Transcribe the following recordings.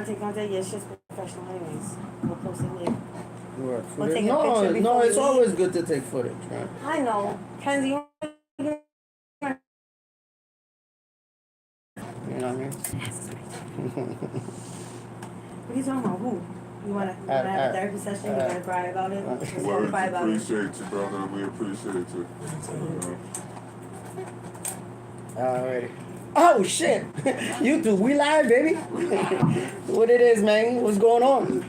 want to take contact? Yeah, it's just professional anyways. We'll post it later. What, We'll footage? take a picture before No, we it's leave. always good to take footage, right? I know. Kenzie, you You know what I mean? what are you talking about? Who? You wanna have a therapy session? You wanna cry about it? Just wanna Words cry about it. appreciate you, brother. We appreciate you. Alrighty. Oh shit! YouTube, we live, baby. What it is, man? What's going on?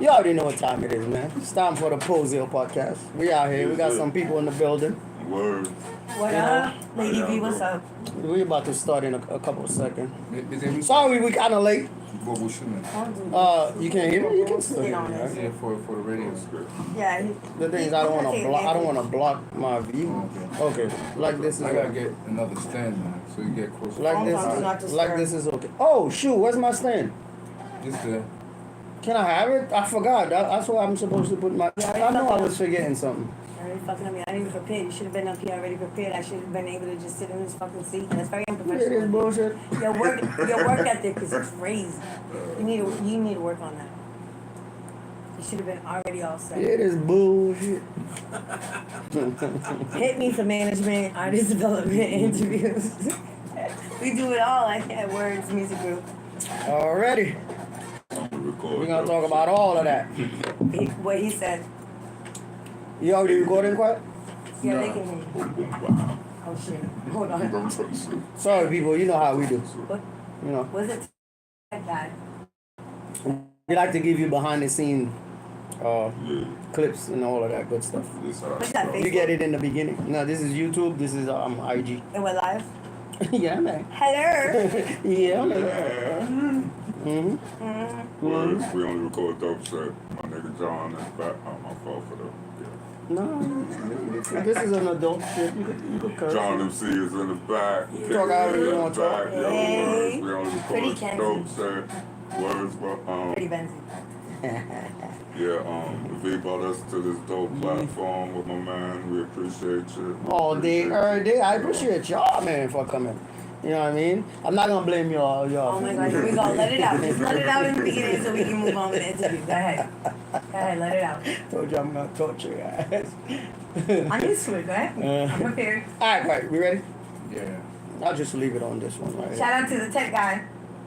You already know what time it is, man. It's time for the Posio podcast. We out here. We got some people in the building. Word. What up? Lady V, what's up? We about to start in a couple of seconds. Sorry. Sorry, we kind of late. What was shooting? You can't hear me. You can still Get hear on me, this. right? Yeah, for the radio. Yeah. The thing is, I don't want to block. I don't want to block my view. Okay, like this is. I gotta get another stand, man, so you get closer. Like this. Like this is okay. Oh shoot! Where's my stand? It's there. Can I have it? I forgot. That's where I'm supposed to put my. I know I was forgetting something. Already fucking up me. I didn't even prepare. You should have been up here already prepared. I should have been able to just sit in this fucking seat. That's very It is unprofessional. bullshit. Your work ethic is crazy. You need to work on that. You should have been already all set. It is bullshit. Hit me for management, artist development, interviews. We do it all at Words Music Group. Alrighty. We're gonna talk about all of that. What he said. You already recording, quiet? Yeah, they can hear you. Oh shit. Hold on. Sorry, people. You know how we do. What You know, was it? That we like to give you behind the scene clips and all of that good stuff. what's that? You Facebook? get it in the beginning. No, this is YouTube. This is IG. And we're live. Yeah, man. Hello. Yeah, man. Mm-hmm. Words. We only record dope shit. My nigga John is back. My fault for that. No, this is an adult shit. You could curse. John MC is in the back. Talk however you want to talk. Back. Yo, Hey. words. We only Pretty record Kenzie. dope shit. Words, but Pretty Benzy. yeah, V brought us to this dope platform with my man. We appreciate you. All day, every day. I appreciate y'all, man, for coming. You know what I mean? I'm not gonna blame y'all. Oh my god, here we go. Let it out. Just let it out in the beginning so we can move on with the interview. Go ahead. Go ahead, let it out. Told you I'm gonna torture your ass. I'm used to it, go ahead. I'm prepared. Alright, right, we ready? Yeah. I'll just leave it on this one right Shout out to the tech guy.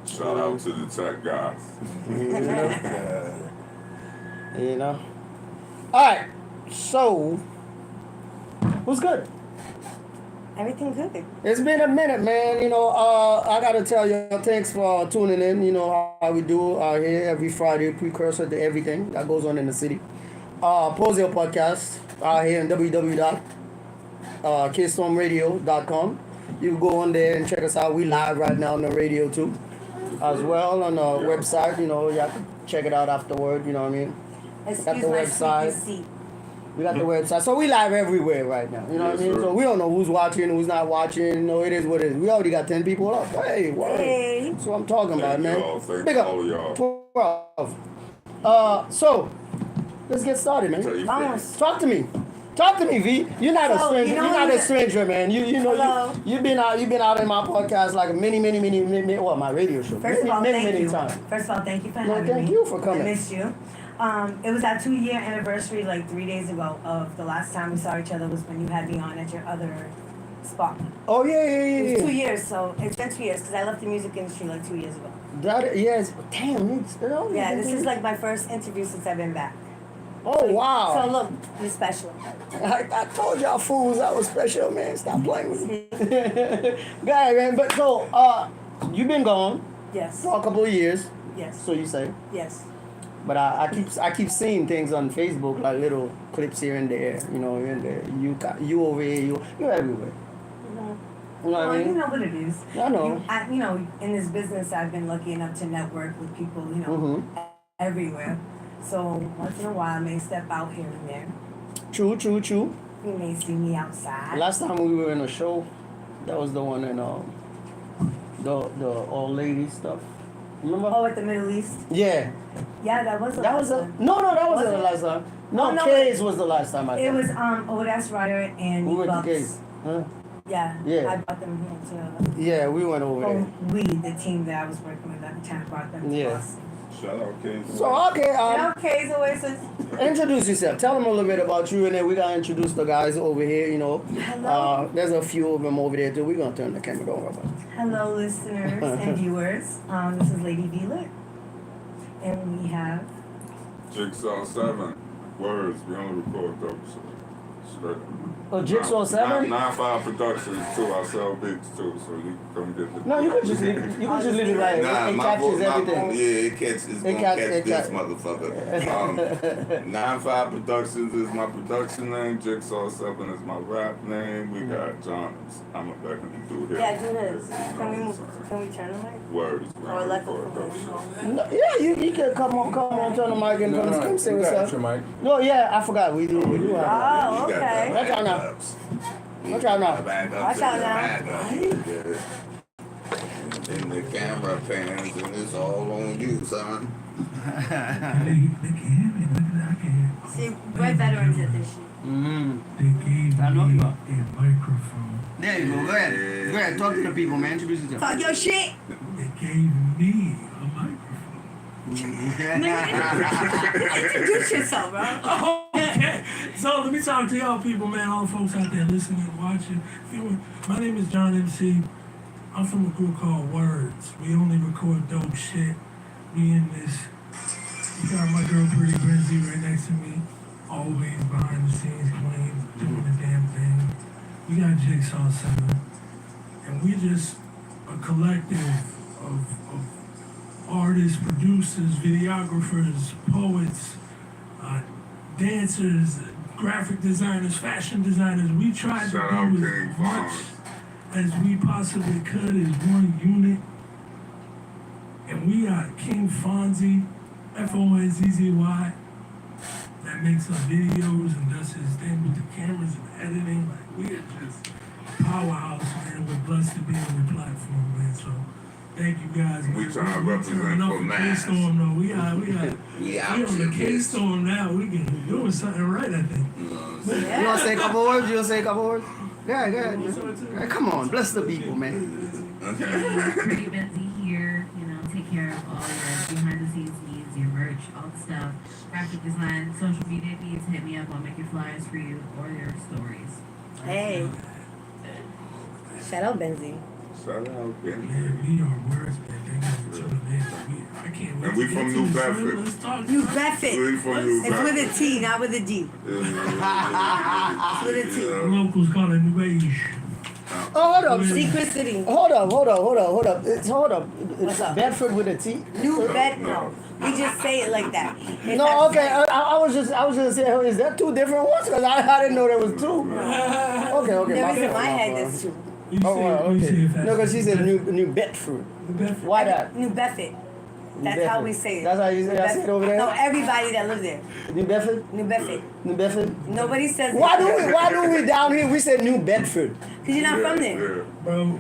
Shout out to the tech guys. here. You know? Alright, so who's good? Everything good. It's been a minute, man. You know, I gotta tell you, thanks for tuning in. You know how we do out here every Friday, precursor to everything that goes on in the city. Posio podcast out here in www.kstormradio.com. You can go on there and check us out. We live right now on the radio too, as well on the website. You know, you have to check it out afterward. You know what I mean? Excuse the my website. squeaky seat. We got the website, so we live everywhere right now. You know what I mean? Yes, sir. So we don't know who's watching, who's not watching. You know, it is what it is. We already got 10 people up. Hey, word. Hey. That's what I'm talking about, Thank man. y'all. Thank Big up. all y'all. 12. So let's get started, man. Vamos. Talk to me. Talk to me, V. You're not a So, stranger. you know You're not a what? stranger, man. You know Hello. you've been out in my podcast like many well, my radio show. First of all, many thank you. times. First of all, thank you for No, having me. thank you for coming. I missed you. It was our 2-year anniversary like 3 days ago of the last time we saw each other was when you had me on at your other spot. Oh yeah. It was 2 years, so it's been 2 years because I left the music industry like 2 years ago. That yes. Damn. It's, Yeah, this is like my first interview since I've been back. Oh wow. So look, you're special. I told y'all fools I was special, man. Stop playing with me. Go ahead, man. But so, you've been gone Yes. for a couple of years, Yes. so you say. Yes. But I keep seeing things on Facebook, like little clips here and there. You know, here and there. You over here, you're everywhere. You know what Well, I you mean? know what it is. I know. You know, in this business, I've been lucky enough to network with people, you know, everywhere. So once in a while, I may step out here and there. True. You may see me outside. Last time we were in a show, that was the one in the old lady stuff. Remember? Oh, at the Middle East. Yeah. Yeah, that was the That last was a one. no. That Was wasn't the it? last time. No, Oh, no, K's was the last time I It think. was Odas Ryder and We went to Bucks. K's. Huh? Yeah. Yeah. I brought them here too. Yeah, we went over Oh, there. we, the team that I was working with at the time, brought them to Yeah. Boston. Shout out King. So okay, Okay, so Oasis. introduce yourself. Tell them a little bit about you, and then we gotta introduce the guys over here. You know, Hello. there's a few of them over there too. We're gonna turn the camera over. Hello, listeners and viewers. This is Lady V-Lit. And we have... Jigsaw 7. Words. We only record those. So straight up. Oh, Jigsaw 7? 9-5 Productions too. I sell beats too, so you can come get the. No, you could just leave it right. Nah, It my captures voice, everything. it's gonna catch this motherfucker. 9-5 Productions is my production name. Jigsaw 7 is my rap name. We got John. I'm a back in the dude here. Yeah, do this. Can we turn the mic? Words. We Or only let record the those. No, yeah, you can come on, turn the mic and come say you what's got up. your mic. No, yeah, I forgot. We do have. Oh, You got okay. the Watch out now. backups. Watch out now. Backups Watch out and the now. backups, yeah. And the camera pans, and it's all on you, son. See, we're veterans at this shit. Mm-hmm. They gave I know me you a are. microphone. There you go. Go ahead. Go ahead. Talk to the people, man. Introduce yourself. Talk your shit. They gave me a microphone. Introduce yourself, bro. Oh, okay. So let me talk to y'all people, man. All the folks out there listening, watching, viewing. My name is John MC. I'm from a group called Words. We only record dope shit. We in this. You got my girl Pretty Brizzy right next to me. Always behind the scenes, playing, doing the damn thing. We got Jigsaw 7. And we just a collective of artists, producers, videographers, poets, dancers, graphic designers, fashion designers. We tried Shout to out do King as much Fonz. as we possibly could as one unit. And we got King Fonzie, Fonzzy, that makes our videos and does his thing with the cameras and editing. Like, we are just powerhouse, man. We're blessed to be on the platform, man. So thank you guys. We man. trying to We represent turning up for for mass. K-Storm, though. We out We out on the here, bitch. K-Storm now. We doing something right, I think. You know what I'm saying? You want to say a couple words? You want to say a couple words? Go ahead. Hey, come on. Bless the people, man. Pretty busy here, you know, take care of all your behind the scenes needs, your merch, all the stuff, graphic design, social media needs, hit me up, I'll make your flyers for you or your stories. Hey. Shout out Benzie. Shout out King. Man, we are words, man. Thank you for tuning in. I can't wait And we to get from to New the show. Bedford. Let's talk. New Bedford. We from New It's with a Bedford. T, not with a D. With a T. Locals call it New Age. Oh, hold up. Secret City. Hold up. Hold up. Hold up. What's up? Bedford with a T. New Bed. No. We just say it like that. It's No, not- okay. I was just saying, is that two different ones? Because I didn't know there was two. Okay. There is in fault, my head, fault. there's two. You Oh, say, wow, you say okay. if that's No, because she said New Bedford. New Bedford. Why that? New Bedford. That's Bedford. how we say it. That's how you say it over there? No, everybody that lives there. New Bedford? New Bedford. New Bedford? Nobody says Why do we down here we say New Bedford? Because you're not from there. Yeah. Bro,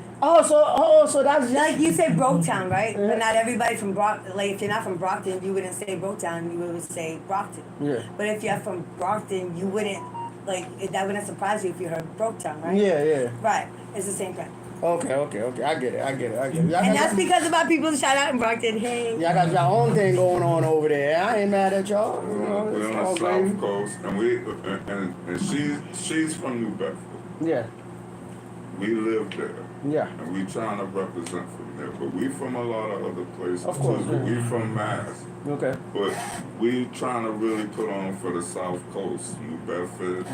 So that's Like you say Brotown, right? But not everybody from Brockton. Like if you're not from Brockton, you wouldn't say Brotown. You would say Brockton. Yeah. But if you're from Brockton, you wouldn't that wouldn't surprise you if you heard Brotown, right? Yeah. Right. It's the same thing. Okay. I get it. And that's because of our people shout out in Brockton. Hey. y'all got your own thing going on over there. I ain't mad at y'all. You know, We're it's on all the South gravy. Coast, and she's from New Bedford. Yeah. We live there, Yeah. and we trying to represent from there. But we from a lot of other places Of course, too. yeah. We from Mass, Okay. but we trying to really put on for the South Coast, New Bedford,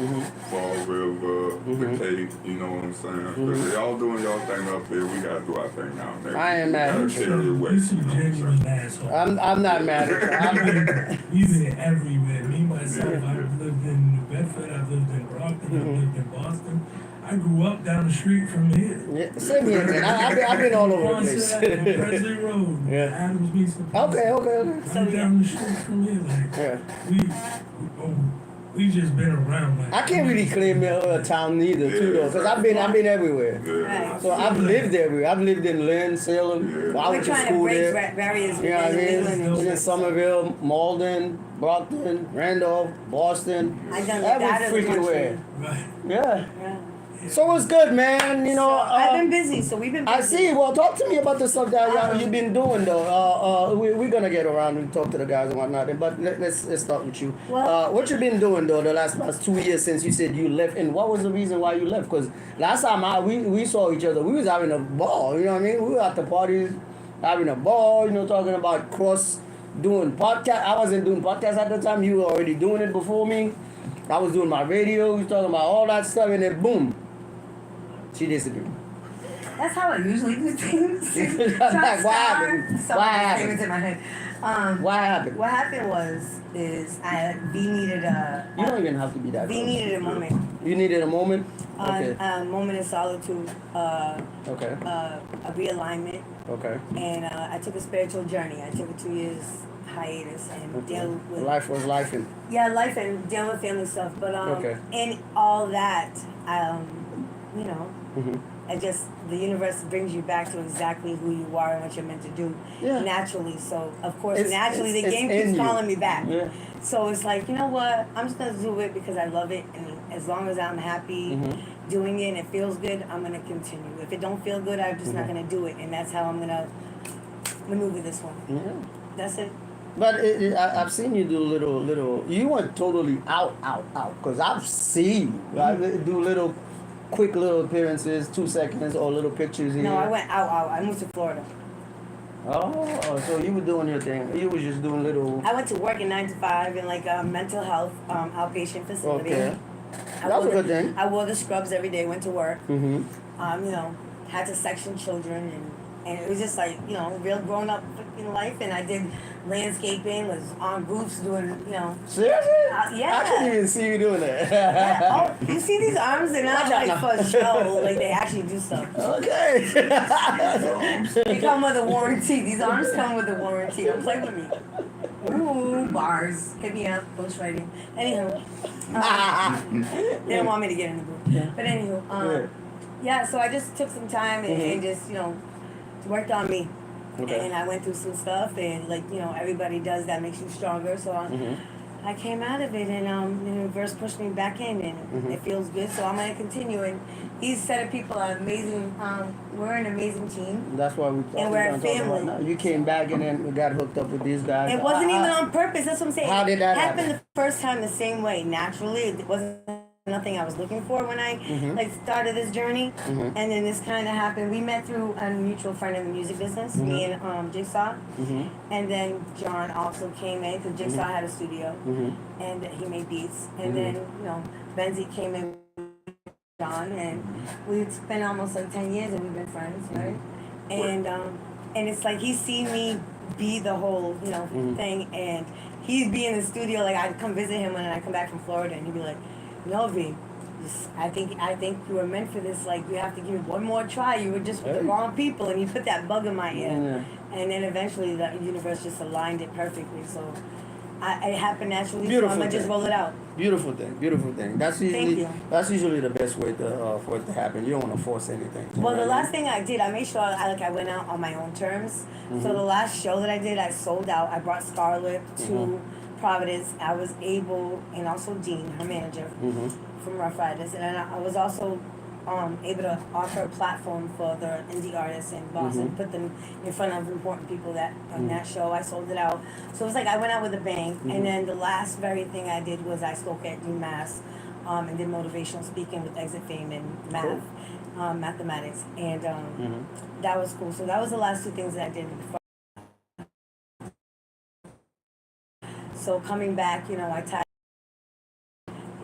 Fall River, the Cape. You know what I'm saying? 'Cause y'all doing y'all thing up there, we gotta do our thing down there. I ain't mad We at gotta you. carry your weight, you you some know what I'm saying? genuine asshole. I'm not mad at you. We've been everywhere. Me, myself, I've lived in New Bedford, I've lived in Brockton, I've lived in Boston. I grew up down the street from here. Yeah, same here, man. I've been all over the place. Presley Road, Yeah. Adams Beach. Okay. I'm down the street from here. Like, Yeah. we just been around. Like, I can't really claim a town neither, too, though, because I've been everywhere. Yeah. Right. So I've lived everywhere. I've lived in Lynn, Salem. Yeah. Well, I We're went to trying to school break there. barriers You know what I within New England mean? and Was in shit. Somerville, Malden, Brockton, Randolph, Boston. I done lived out of the Every freaking country. where. right. Yeah. Yeah. So it's good, man. You know, So I've been busy, so we've been busy. I see. Well, talk to me about the stuff that you've been doing, though. We're gonna get around and talk to the guys and whatnot. But let's start with you. Well- What you been doing though the last 2 years since you said you left, and what was the reason why you left? Because last time we saw each other, we was having a ball. You know what I mean? We were at the parties having a ball. You know, talking about doing podcast. I wasn't doing podcasts at the time. You were already doing it before me. I was doing my radio. We was talking about all that stuff, and then boom, she disappeared. That's how I usually do things. Like, what happened? So What many happened? statements in my head. What happened? What happened is V needed You don't even have to be that. V close. needed a moment. You needed a moment. Okay. A moment of solitude, Okay. a realignment, Okay. and I took a spiritual journey. I took a 2 years hiatus and deal with Life was life and life and dealing with family stuff. But Okay. in all that, you know, Mhm. the universe brings you back to exactly who you are and what you're meant to do Yeah. naturally. So of course, It's- naturally, it's- the it's game in keeps you. calling me back. Yeah. So it's like, you know what? I'm just gonna do it because I love it, and as long as I'm happy Mhm. doing it and it feels good, I'm gonna continue. If it don't feel good, I'm just not gonna do it, and that's how I'm gonna maneuver this one. Yeah. That's it. But I've seen you do little. You weren't totally out. Cause I've seen you do little, quick little appearances, 2 seconds or little pictures here. No, I went out. I moved to Florida. Oh, so you were doing your thing. You was just doing little. I went to work in 9 to 5 in like a mental health outpatient facility. Okay. I That's a wore good the- thing. I wore the scrubs every day. Went to work. Mhm. You know, had to section children, and it was just like, you know, real grown up fucking life. And I did landscaping, was on roofs doing, you know. Seriously? Yeah. I couldn't even see you doing that. Yeah, oh, you see these arms? They're not Watch out like now. for show. Like they actually do stuff. Okay. They come with a warranty. These arms come with a warranty. Don't play with me. Ooh, bars. Hit me up. Ghostwriting. Anywho. They don't want me to get in the booth. But anywho, yeah, so I just took some time and just, you know, worked on me. Okay. And I went through some stuff, and like, you know, everybody does that, makes you stronger. So I came out of it, and the universe pushed me back in, and it feels good. So I'm gonna continue. And these set of people are amazing. We're an amazing team. That's why we And we're a talking about family. now. You came back and then we got hooked up with these guys. It wasn't even on purpose. That's what I'm saying. How did that It happened happen? the first time the same way, naturally. It wasn't nothing I was looking for when I like started this journey. And then this kind of happened. We met through a mutual friend in the music business, me and Jigsaw. And then John also came in because Jigsaw had a studio, and he made beats. And then, you know, Benzie came in with John, and we've spent almost like 10 years, and we've been friends, right? And it's like he's seen me be the whole, you know, thing, and he'd be in the studio, like I'd come visit him when I come back from Florida, and he'd be like, "No, V, I think you were meant for this. Like, you have to give it one more try. You were just with the wrong people," and he put that bug in my ear. And then eventually the universe just aligned it perfectly. So it happened naturally. Beautiful So I'm gonna just thing. roll it out. Beautiful thing. That's usually you. that's usually the best way to for it to happen. You don't want to force anything. You Well, know the what I last thing I did, I made sure I went out on my own terms. So the last show that I did, I sold out. I brought Scarlett to Providence. I was able, and also Dean, her manager, from Rough Riders, and I was also able to offer a platform for the indie artists in Boston, put them in front of important people that on that show. I sold it out. So it was like I went out with a bang. And then the last very thing I did was I spoke at UMass and did motivational speaking with Exit Fame and math, mathematics. And that was cool. So that was the last two things that I did. So coming back, you know, I tied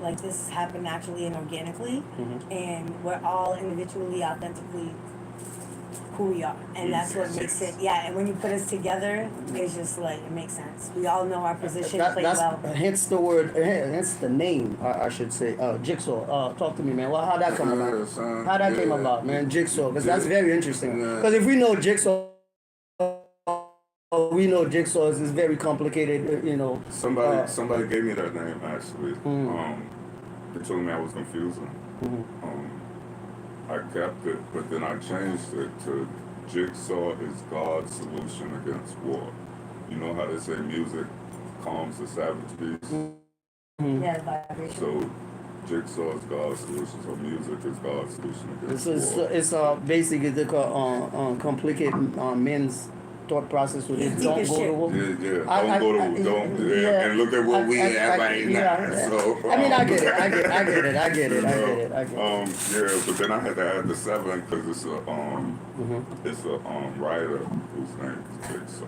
like this happened naturally and organically, and we're all individually, authentically who we are, and that's what makes it. Yeah, and when you put us together, it's just like it makes sense. We all know our position, play that's well. hence the word, hence the name. I should say, Jigsaw. Talk to me, man. Well, how that come about? son. How that came about, man? Jigsaw, because that's very interesting. Because if we know Jigsaw. We know Jigsaw is very complicated, you know. Somebody gave me that name actually. They told me I was confusing. I kept it, but then I changed it to Jigsaw is God's solution against war. You know how they say music calms the savage beast? Yeah, vibration. So Jigsaw is God's solution, so music is God's solution against war. It's basically the complicated men's thought process with it. It's Don't deep as go to shit. war. Yeah, and look at what we have right now. Yeah. So, I mean, I get it. Yeah, but then I had to add the 7 because it's a writer whose name is Jigsaw.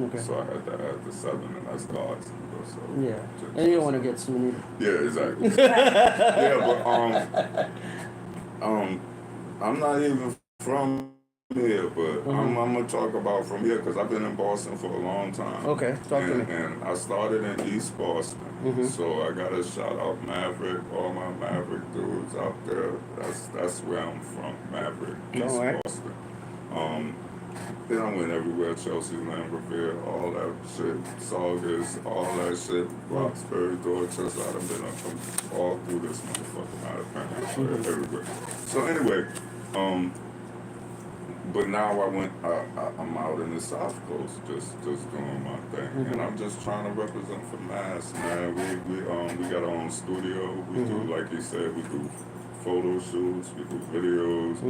Okay. So I had to add the 7, and that's God's number. So Yeah, Jigsaw. and you don't want to get sued either. Yeah, exactly. Yeah, but I'm not even from here, but I'm gonna talk about from here because I've been in Boston for a long time. Okay, talk to me. And I started in East Boston, so I gotta shout out Maverick, all my Maverick dudes out there. That's where I'm from, Maverick, East Alright. Boston. Then I went everywhere, Chelsea, Lambertville, all that shit, Saugus, all that shit, Roxbury, Dorchester. I've been up all through this motherfucker, out of everywhere. So anyway, but now I'm out in the South Coast, just doing my thing, and I'm just trying to represent for Mass, man. We got our own studio. We do, like you said, we do photo shoots, we do videos,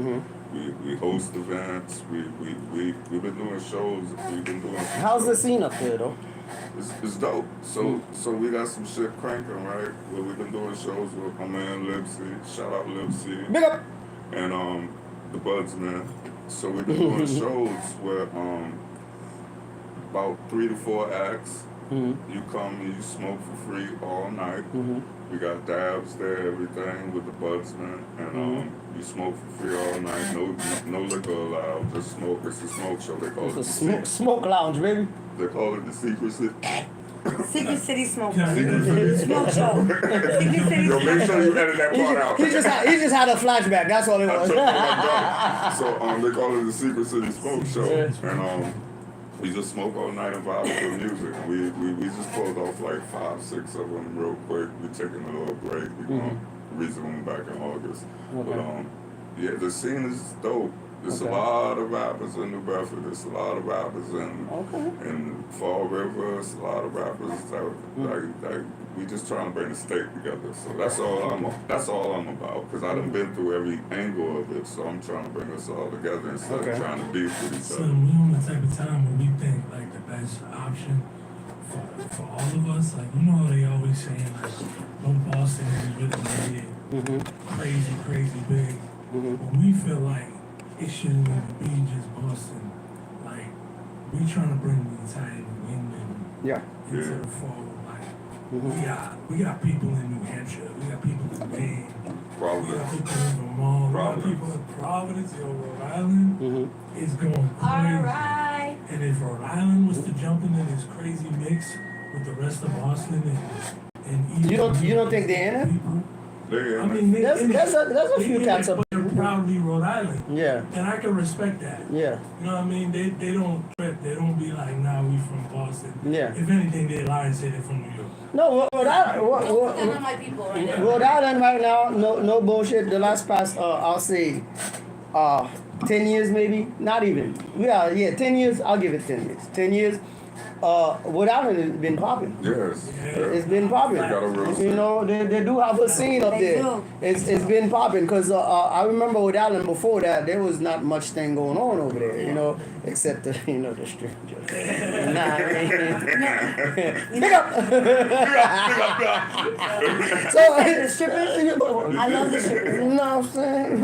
we host events. We've been doing shows. We've been doing. How's the scene up there, though? It's dope. So we got some shit cranking, right? Where we've been doing shows with my man Lipsy. Shout out Lipsy. Big up. And the Buds, man. So we've been doing shows where about 3 to 4 acts. You come and you smoke for free all night. We got dabs there, everything with the Buds, man. And you smoke for free all night. No liquor allowed. Just smoke. It's a smoke show. They call it It's the a smoke lounge, baby. They call it the Secret City. Secret City Smoke. Yeah. Secret City Smoke show. Secret City Yo, make sure you edit that part out. He just had a flashback. That's all it I was. took my brother. So they call it the Secret City Smoke Show, and we just smoke all night and vibe with the music. We just pulled off like 5, 6 of them real quick. We taking a little break. We gonna resume back in August. Okay. But yeah, the scene is dope. There's Okay. a lot of rappers in New Bedford. There's a lot of rappers in Fall River. There's a lot of rappers that we just trying to bring the state together. So that's all I'm about. Because I done been through every angle of it. So I'm trying to bring us all together instead of trying to beef with each So other. we on the type of time where we think like the best option for all of us, like you know how they always saying like no Boston is really made it crazy big. But we feel like it shouldn't even be just Boston. Like we trying to bring the entire New England Yeah. into the fold. Like we got people in New Hampshire, we got people in Maine, we got Providence. people in Vermont, we got people in Providence, Rhode Island. It's going crazy. Alright. And if Rhode Island was to jump into this crazy mix with the rest of Boston and You don't think they're in it? people, I Yeah, mean, There's a few cats up. but they're proudly Rhode Island, Yeah. and I can respect that. Yeah. You know what I mean? They don't trip. They don't be like, nah, we from Boston. Yeah. If anything, they lie and say they're from New York. No, Rhode None of my people right now. Rhode Island right now, no bullshit. The last past, I'll say, 10 years maybe, not even. 10 years. I'll give it 10 years. 10 years. Rhode Island has been popping. yes. It's been popping. They got a real You know, they do have a scene up They there. do. It's been popping because I remember Rhode Island before that there was not much thing going on over there. You know, except the the stranger. Nah, I mean, pick up. So The strippers? I love the strippers. You know what I'm saying?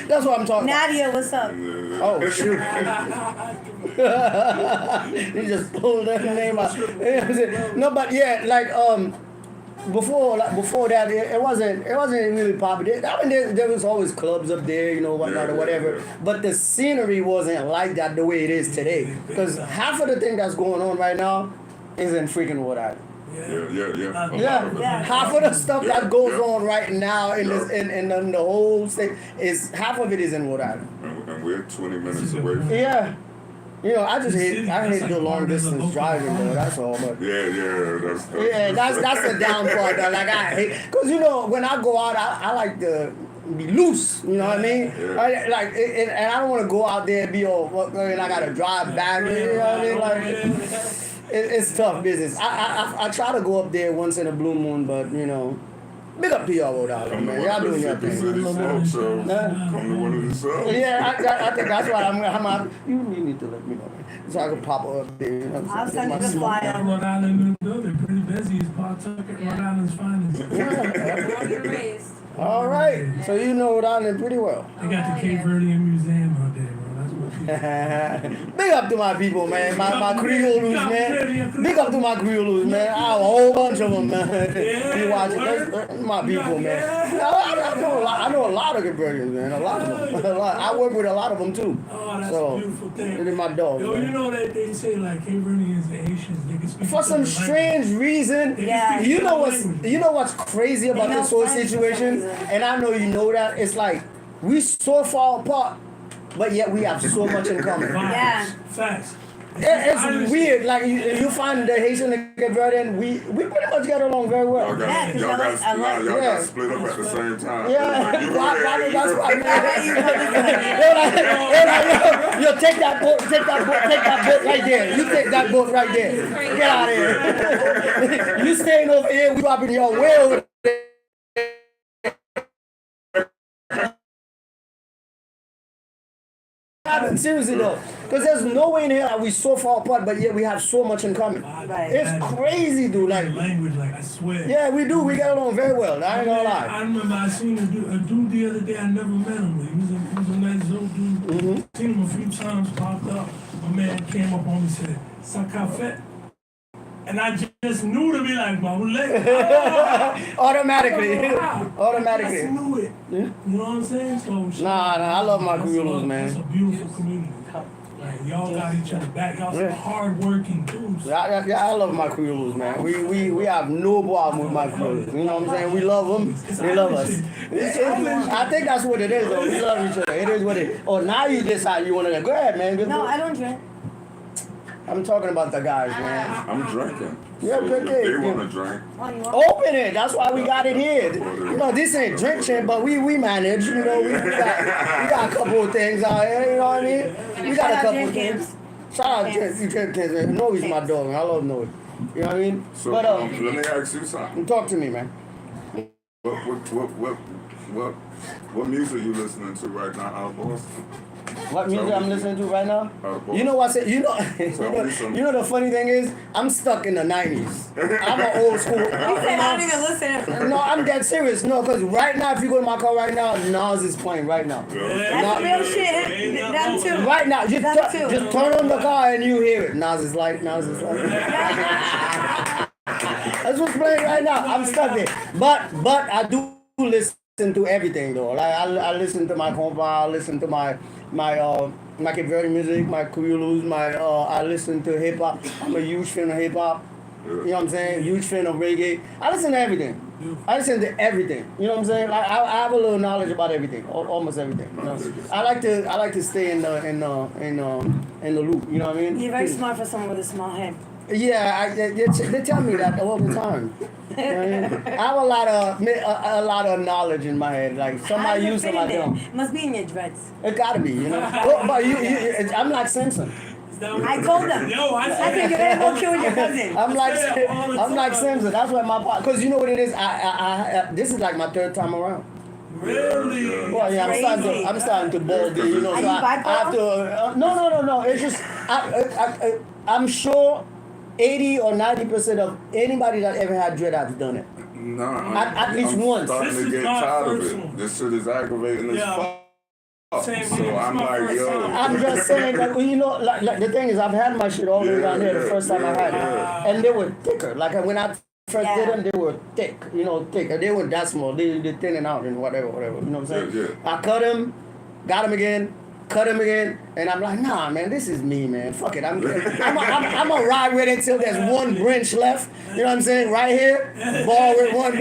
That's what I'm talking about. Nadia, what's up? Oh shoot! He just pulled that name out. No, but yeah, like before that, it wasn't really popular. I mean, there was always clubs up there, whatnot or whatever. But the scenery wasn't like that the way it is today. Because half of the thing that's going on right now is in freaking Rhode Island. Yeah, half of the stuff that goes on right now in the whole state is half of it is in Rhode Island. And we're 20 minutes away from Yeah. I hate the long distance driving though, that's all, but that's that's the down part though. Like I hate, cause when I go out, I like to be loose. You know what I mean? Yeah. And I don't want to go out there and be all fucked up and I gotta drive back. You know what I mean? Like it's tough business. I try to go up there once in a blue moon, but Big up to y'all, Rhode Island, Come to man. one Y'all of the doing your City thing. Smoke shows. Come to one of the shows. Yeah, I think that's why I'm you need to let me know, man. So I can pop up there. You know what I'm I'll saying? send you Get the my smoke. flyer. Rhode Island in the building. Pretty busy. It's Paul Tucker, Rhode Island's finest. Born and raised. All right. So you know Rhode Island pretty well. They got the Cape Verdean Museum out there, bro. That's what people. Big up to my people, man. My Creoles, man. Big up to my Creoles, man. I have a whole bunch of them, man. You watch it. That's my people, man. I know a lot of Gibbertians, man. A lot of them. A lot. I work with a lot of them, too. Oh, that's So, a beautiful thing. it is my dog, Yo, man. you know that they say like Cape Verdeans and Haitians, they can speak For some each other's strange reason, Yeah. you know what's crazy about They know this whole French for some situation, reason. and I know you know that. It's like we so far apart, but yet we have so much in common. language. Yeah. Facts. It's weird. Like you find the Haitian and the Cape we pretty much get along very Y'all well. got, Yeah, 'cause y'all I got, like- I like- y'all Yeah. got split up at the same time. Yeah, You why, that's why. You know Yo, take that boat right there. You take that boat right there. Get out of here. You staying over here, we dropping your way over there. Seriously though, because there's no way in here that we so far apart, but yet we have so much in common. Right. It's crazy, dude. Like, language, like I swear. yeah, we do. We get along very well. I ain't gonna lie. I remember I seen a dude the other day. I never met him, but he was a nice little dude. Mm-hmm. Seen him a few times, popped up. My man came up on me and said, "Sakafet," and I just knew to be like, "Mawule." Automatically. I just Automatically. knew it. You know what I'm saying? So Nah, I love my that's Creoles, That's a man. beautiful community. Like y'all got each other back. Y'all some hard-working dudes. I love my Creoles, man. We have no problem with my Creoles. You know what I'm saying? We love them. They love us. I think that's what it is, though. We love each other. It is what it is. Oh, now you decide you want to go ahead, man. No, I don't drink. I'm talking about the guys, man. I'm drinking. Yeah, So good if day. they want to drink. Oh, you want? Open it. That's why we got it here. You know, this ain't drink shit, but we manage. You know, we got a couple of things out here. You know what I mean? We got a Shout out couple of Jenkins. things. Shout out Jenkins. Noe's my dog. I love Noe. You know what I mean? So But let me ask you something. talk to me, man. What music you listening to right now out of Boston? What music I'm listening to right now? Boston. You know what? You know, me you know the funny thing is, I'm stuck in the 90s. I'm an old school. He said I don't even listen. No, I'm dead serious. No, because right now, if you go to my car right now, Nas is playing right now. That's real shit. Them too. Right now, That too. just turn on the car and you hear it. Nas is like. That's what's playing right now. I'm stuck there. But I do listen to everything though. Like I listen to my compa, I listen to my Cape Verde music, my Creoles, I listen to hip hop. I'm a huge fan of hip hop. You know what I'm saying? Huge fan of reggae. I listen to everything. I listen to everything. You know what I'm saying? Like I have a little knowledge about everything, almost everything. You know? I like to stay in the loop. You know what I mean? You're very smart for someone with a small head. Yeah, they tell me that all the time. You know what I mean? I have a lot of knowledge in my head. Like some I use, some I don't. Must be in your dreads. It gotta be, you know. But I'm like Simpson. I told them. Yo, I I think you're gonna go kill your cousin. I'm like Simpson. That's why my part. Because you know what it is. I this is like my third time around. Really? Well, yeah, I'm starting to bald, you know. Are So you I have to. No. It's just I'm sure 80 or 90% of anybody that ever had dread has done it. Nah, At least I'm once. starting This to is get my tired of first it. one. This shit is aggravating as Yeah. fuck. Same So here. I'm It's my like, first yo. time. I'm just saying that, well, you know, like the thing is, I've had my shit all the way down here the first time I had it, and they were thicker. Like when I first did them, they were thick, you know, thick. And they weren't that small. They thinning out and whatever. You know what I'm saying? Yeah. I cut them, got them again, cut them again, and I'm like, nah, man, this is me, man. Fuck it, I'm gonna ride with it till there's one branch left. You know what I'm saying? Right here, ball with one.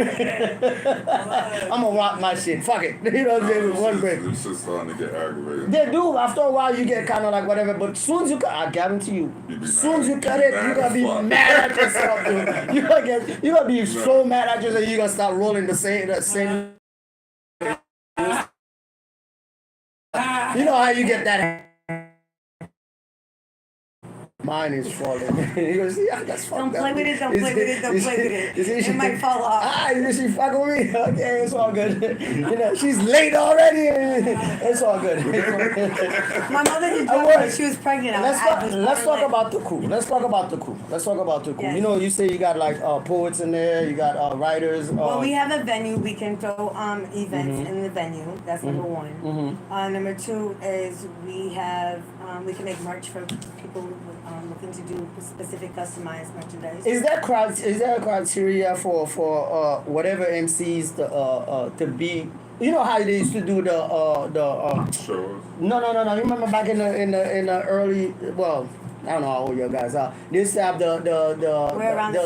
I'm gonna rock my shit. Fuck it. You know what I'm saying? With one branch. This shit's starting to get aggravating. They do. After a while, you get kind of like whatever. But as soon as you cut, I guarantee you, You be as soon as you mad. cut it, Mad you're gonna as be fuck. mad at yourself, dude. You gonna be so mad at yourself. You're gonna start rolling the same. You know how you get that? Mine is falling. He goes, yeah, that's fucked Don't up. play with it, don't play with it, don't play with it. Is It might fall off. Ah, is she fucking with me? Okay, it's all good. You know, she's late already. It's all good. My mother did I drugs was. when she was pregnant. Let's talk about the crew. Let's talk about the crew. Yes. You know, you say you got like poets in there, you got writers. Well, we have a venue. We can throw events in the venue. That's number one. Number two is we have we can make merch for people looking to do specific customized merchandise. Is there a criteria for whatever MCs to be? You know how they used to do the Shows. No. You remember back in the early, well, I don't know how old you guys are. They used to have the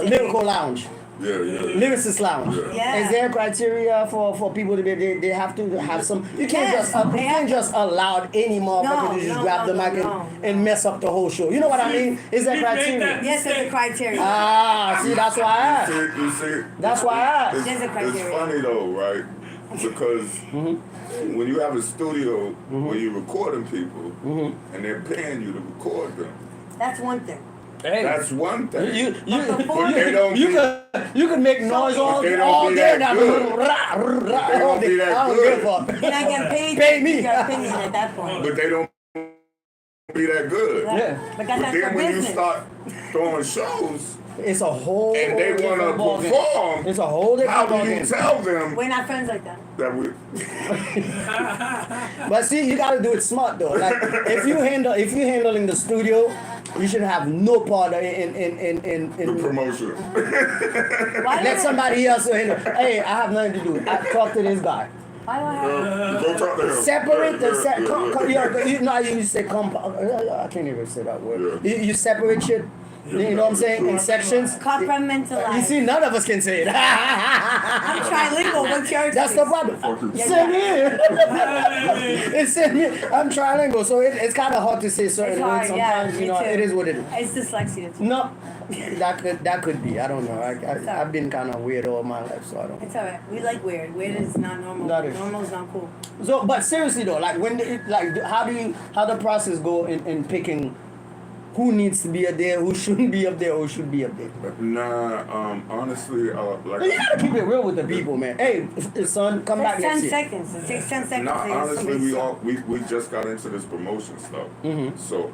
lyrical lounge, Yeah. lyricist lounge. Yeah. Is there a criteria for people to be? They have to have some. You can't Yes, just you they can't have just allow any motherfucker to just grab the mic and mess up the whole show. You know what I mean? Is there You made criteria? that- Yes, there's a criteria. Ah, see, that's why I asked. You see, That's why I asked. There's a It's criteria. funny though, right? Because when you have a studio where you're recording people and they're paying you to record them, That's one thing. Hey, that's one thing. you But they don't be- you can make noise all They don't all be day. that Now, good. all don't day. be that I don't good. give a fuck. You're not getting paid. Pay me. Your opinion at that point. But they don't be that good. Yeah. But that's But their then when you business. start throwing shows It's a whole and they want different to ballgame. perform, It's a whole how different do you ballgame. tell them We're not friends like that. that we? But see, you gotta do it smart though. Like if you handling the studio, you should have no part in The promotion. Why let do somebody else handle. Hey, I have nothing to do. I talk to this guy. I have? Go talk to him. Separate the Yeah. you know how you say I can't even say that word. Yeah. You separate shit. You know what I'm saying? In sections. Compartmentalize. You see, none of us can say it. I'm trilingual. What's yours? That's the problem. Same here. It's same here. I'm trilingual, so it's kind of hard to say certain It's words hard, yeah, sometimes. me You know, too. it is what it is. It's dyslexia. Too. No, that could be. I don't know. I've been kind of weird all my life, so I don't. It's alright. We like weird. Weird is not normal. That is. Normal is not cool. So, but seriously though, like how the process go in picking who needs to be up there, who shouldn't be up there, or who should be up there? Nah, honestly, like. You gotta keep it real with the people, man. Hey, son, come back It next takes 10 year. seconds. It takes 10 seconds. Nah, to get honestly, somebody we just got into this promotion stuff. So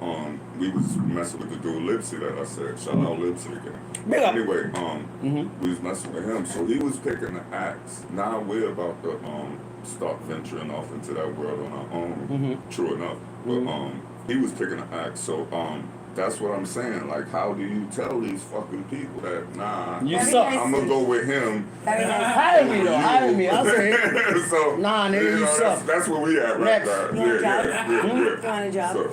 we was messing with the dude Lipsy that I said. Shout out Lipsy again. Big up. Anyway, we was messing with him, so he was picking the acts. Now we're about to start venturing off into that world on our own. True enough, but he was picking the acts. So that's what I'm saying. Like, how do you tell these fucking people that nah? You Very suck. nice. I'm gonna go with him. Very nice. Hire me though. Hire me. I'll say it. So Nah, nigga, you suck. That's where we at right Next. now. You want a job? Yeah. You want a job? So,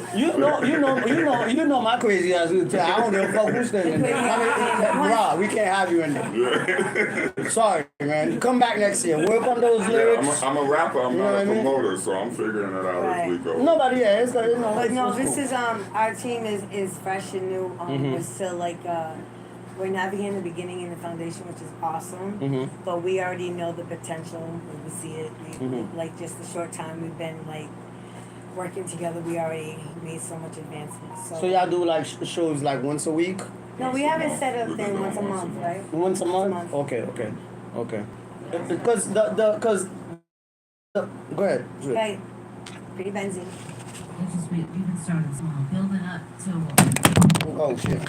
You know my crazy ass. I don't give a fuck who's staying in there. Bro, we can't have you in there. Sorry, man. Come back next year. Work on those yeah, lyrics. I'm a rapper. I'm You know not what a I mean? promoter, so I'm figuring it out as we go. Nobody, yeah, it's you know. But no, it's this cool. is our team is fresh and new. We're still like we're navigating the beginning and the foundation, which is awesome. But we already know the potential. We see it. We like just the short time we've been like working together. We already made so much advancement. So y'all do like shows like once a week? No, we haven't set a We've been thing doing once a month, right? Once a month? Okay. Because go ahead. Okay. Pretty benzene. It's just we've been starting small, building up to Oh shit.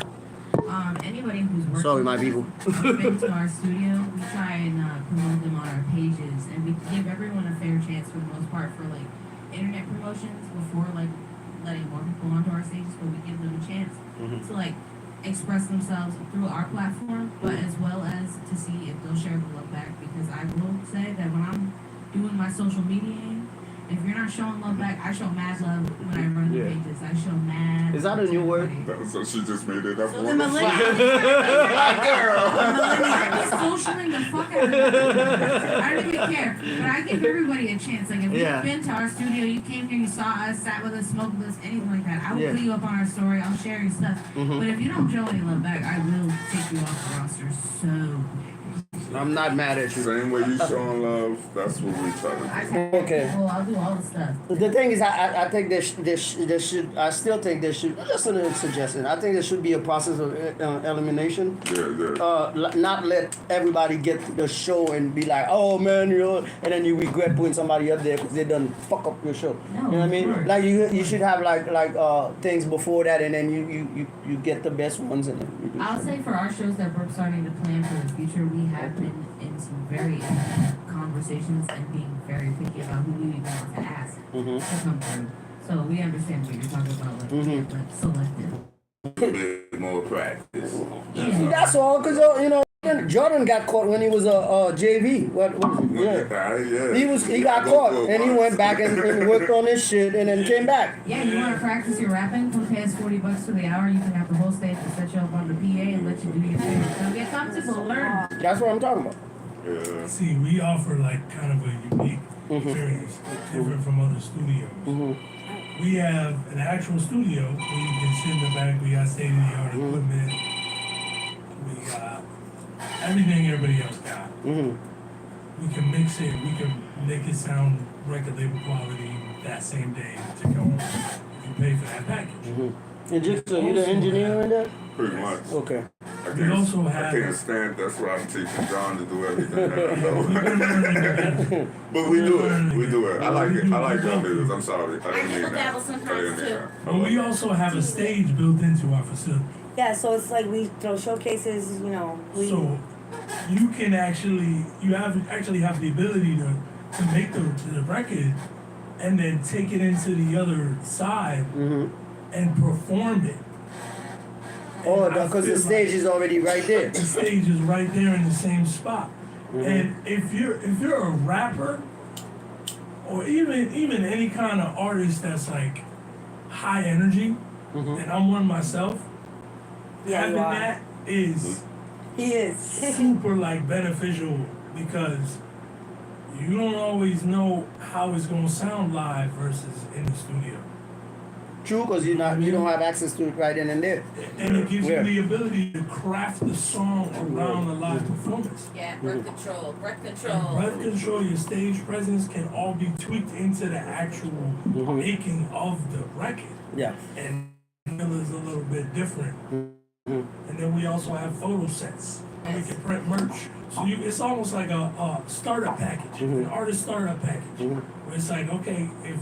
anybody who's working. Sorry, my people. Been to our studio, we try and promote them on our pages, and we give everyone a fair chance for the most part for like internet promotions before like letting more people onto our stages, but we give them a chance to like express themselves through our platform, but as well as to see if they'll share the love back. Because I will say that when I'm doing my social media, if you're not showing love back, I show mad love when I run the pages. I show mad. Is that a new word? So she just made it up. So the millennials. I'm socialing the fuck out of it. I don't even care. But I give everybody a chance. Like, if you've been to our studio, you came here, you saw us, sat with us, smoked with us, anything like that, I will put you up on our story, I'll share your stuff. But if you don't show any love back, I will take you off the roster so quick. I'm not mad at you. Same way you showing love, that's what we try to I do. tag Okay. people, I'll do all the stuff. The thing is, I think there should, I still think there should, just a suggestion, I think there should be a process of elimination. Yeah. Not let everybody get the show and be like, oh man, you know, and then you regret putting somebody up there because they done fuck up your show. No, You know what I mean? of course. Like you should have like things before that, and then you get the best ones, and then you do. I'll say for our shows that we're starting to plan for the future, we have been in some very in-depth conversations and being very picky about who we even want to ask Mhm. to come through. So we understand what you're talking about, like, Mhm. like selective. A bit more practice. Yeah. That's all, cause you know Jordan got caught when he was a JV. What yeah. He got caught and he went back and worked on his shit and then came back. Yeah, you want to practice your rapping? Come pay us $40 for the hour. You can have the whole stage to set you up on the PA and let you do your thing. So get comfortable, learn. That's what I'm talking about. Yeah. See, we offer like kind of a unique experience, different from other studios. We have an actual studio where you can sit in the back. We got state-of-the-art equipment. We got everything everybody else got. We can mix it. We can make it sound record label quality that same day to go. You can pay for that package. And just so you the engineer in that? Pretty much. Okay. We also have- I can't stand. That's why I'm teaching John to do everything. We've been learning that. But we do it. We do it. I like it. I like y'all niggas. I'm sorry. I didn't mean that. dabble I sometimes, didn't mean too. that. But we also have a stage built into our facility. Yeah, so it's like we throw showcases, you know. So you can actually have the ability to make the record and then take it into the other side and perform it. Oh, And I because the feel stage like is already right there. the stage is right there in the same spot. And if you're a rapper or even any kind of artist that's like high energy, and I'm one myself, Yeah, having you are. that is He is. super like beneficial because you don't always know how it's gonna sound live versus in the studio. True, because you don't have access to it right then and there. And it gives Yeah. you the ability to craft the song around the live performance. Yeah, breath control, breath And control. breath control, your stage presence can all be tweaked into the actual making of the record. Yeah. And is a little bit different. And then we also have photo sets. And we can print merch. So it's almost like a startup package, an artist startup package. Where it's like, okay, if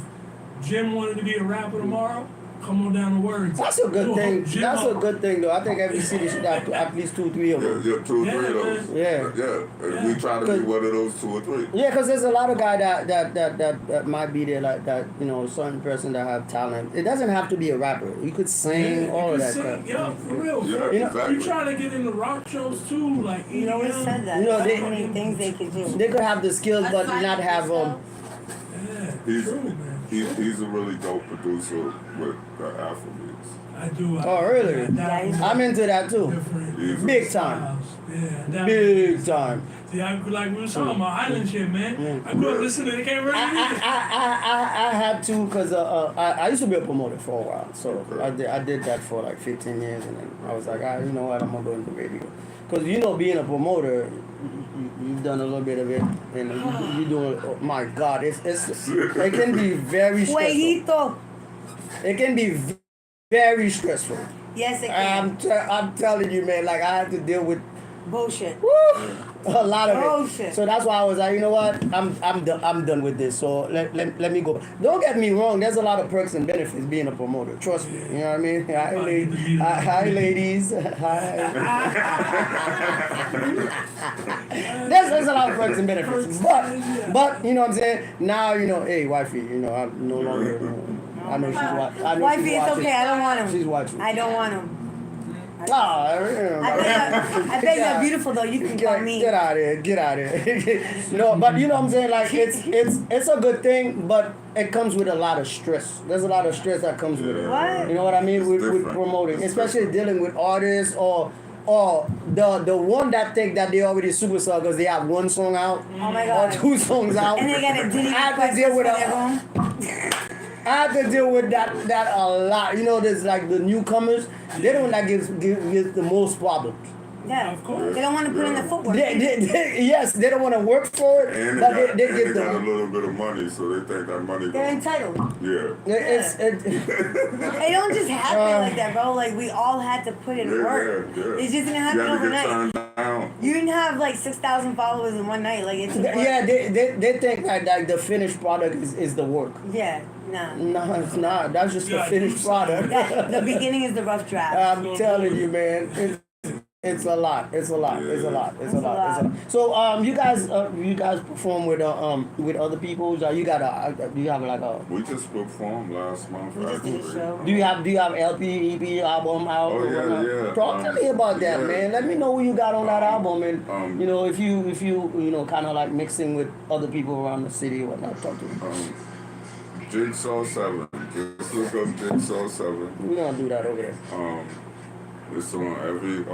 Jim wanted to be a rapper tomorrow, come on down to Words. That's a good We'll thing. hook Jim That's a up. good thing, though. I think every city should have at least 2-3 of them. Yeah, 2 or 3 of those. Yeah. Yeah. We try to be one of those 2 or 3. Yeah, because there's a lot of guys that might be there like that, you know, certain person that have talent. It doesn't have to be a rapper. You could sing, all of that stuff. Yeah, for real. Yeah, You know, exactly. You trying to get into rock shows too, like You know, we said that. You know, There's they- so many things they could do. They could have the skills but not have Yeah, He's, true, man. he's a really dope producer with the Afrobeats. I do. Oh, really? I'm into that too. Different Big time. Yeah, that- Big time. See, like we were talking about island shit, man. I grew up listening to Can't Really Music. I had to because I used to be a promoter for a while, so I did that for like 15 years, and then I was like, you know what, I'm gonna go into radio, because you know, being a promoter, you've done a little bit of it, and you doing. Oh my God, it can be very stressful. Fueguito. It can be very stressful. Yes, it can. I'm telling you, man. Like I had to deal with Bullshit. a lot of Oh, it. shit. So that's why I was like, you know what? I'm done with this. So let me go. Don't get me wrong. There's a lot of perks and benefits being a promoter. Trust me. You know what I mean? Hi, ladies. Hi. There's a lot of perks and benefits. But you know what I'm saying? Now you know, hey, wifey. You know, I'm no longer. I know she's watching. I know Wifey, she's it's watching. okay. I don't want him. She's watching. I don't want him. I bet you're beautiful though. You can call me. Get out of here. No, but you know what I'm saying? Like it's a good thing, but it comes with a lot of stress. There's a lot of stress that comes with it. What? You know what I mean? With different. promoting, It's especially dealing with artists or the one that think that they already superstar because they have one song out Oh my or God. 2 songs out. And they got a Diddy I have to request deal with for their a, home. I have to deal with that a lot. You know, there's like the newcomers. They don't like give the most problems. Yeah. Of course. They don't want to put in the footwork. Yes, they don't want to work for it, And but they they get got a the. little bit of money, so they think that money. They're entitled. Yeah. It don't just happen like that, bro. Like we all had to put in work. Yeah. It just didn't happen You had to get overnight. turned down. You didn't have like 6,000 followers in one night. Like it took work. Yeah, they think that like the finished product is the work. Yeah. Nah. No, it's not. That's just the Yeah, finished you product. Yeah, the beginning is the rough draft. I'm telling you, man. It's a lot. It's a lot. It's a lot. It's a lot. It's a lot. So you guys perform with other people. Do you have like a? We just performed last month. We just did a actually. show. Do you have LP, EP, album out? Oh, or yeah, whatnot? yeah. Talk to me about that, yeah. man. Let me know what you got on that album, and um, if you kind of like mixing with other people around the city or whatnot. Talk to me. Jigsaw 7. Just look up Jigsaw 7. We're gonna do that over there. It's on every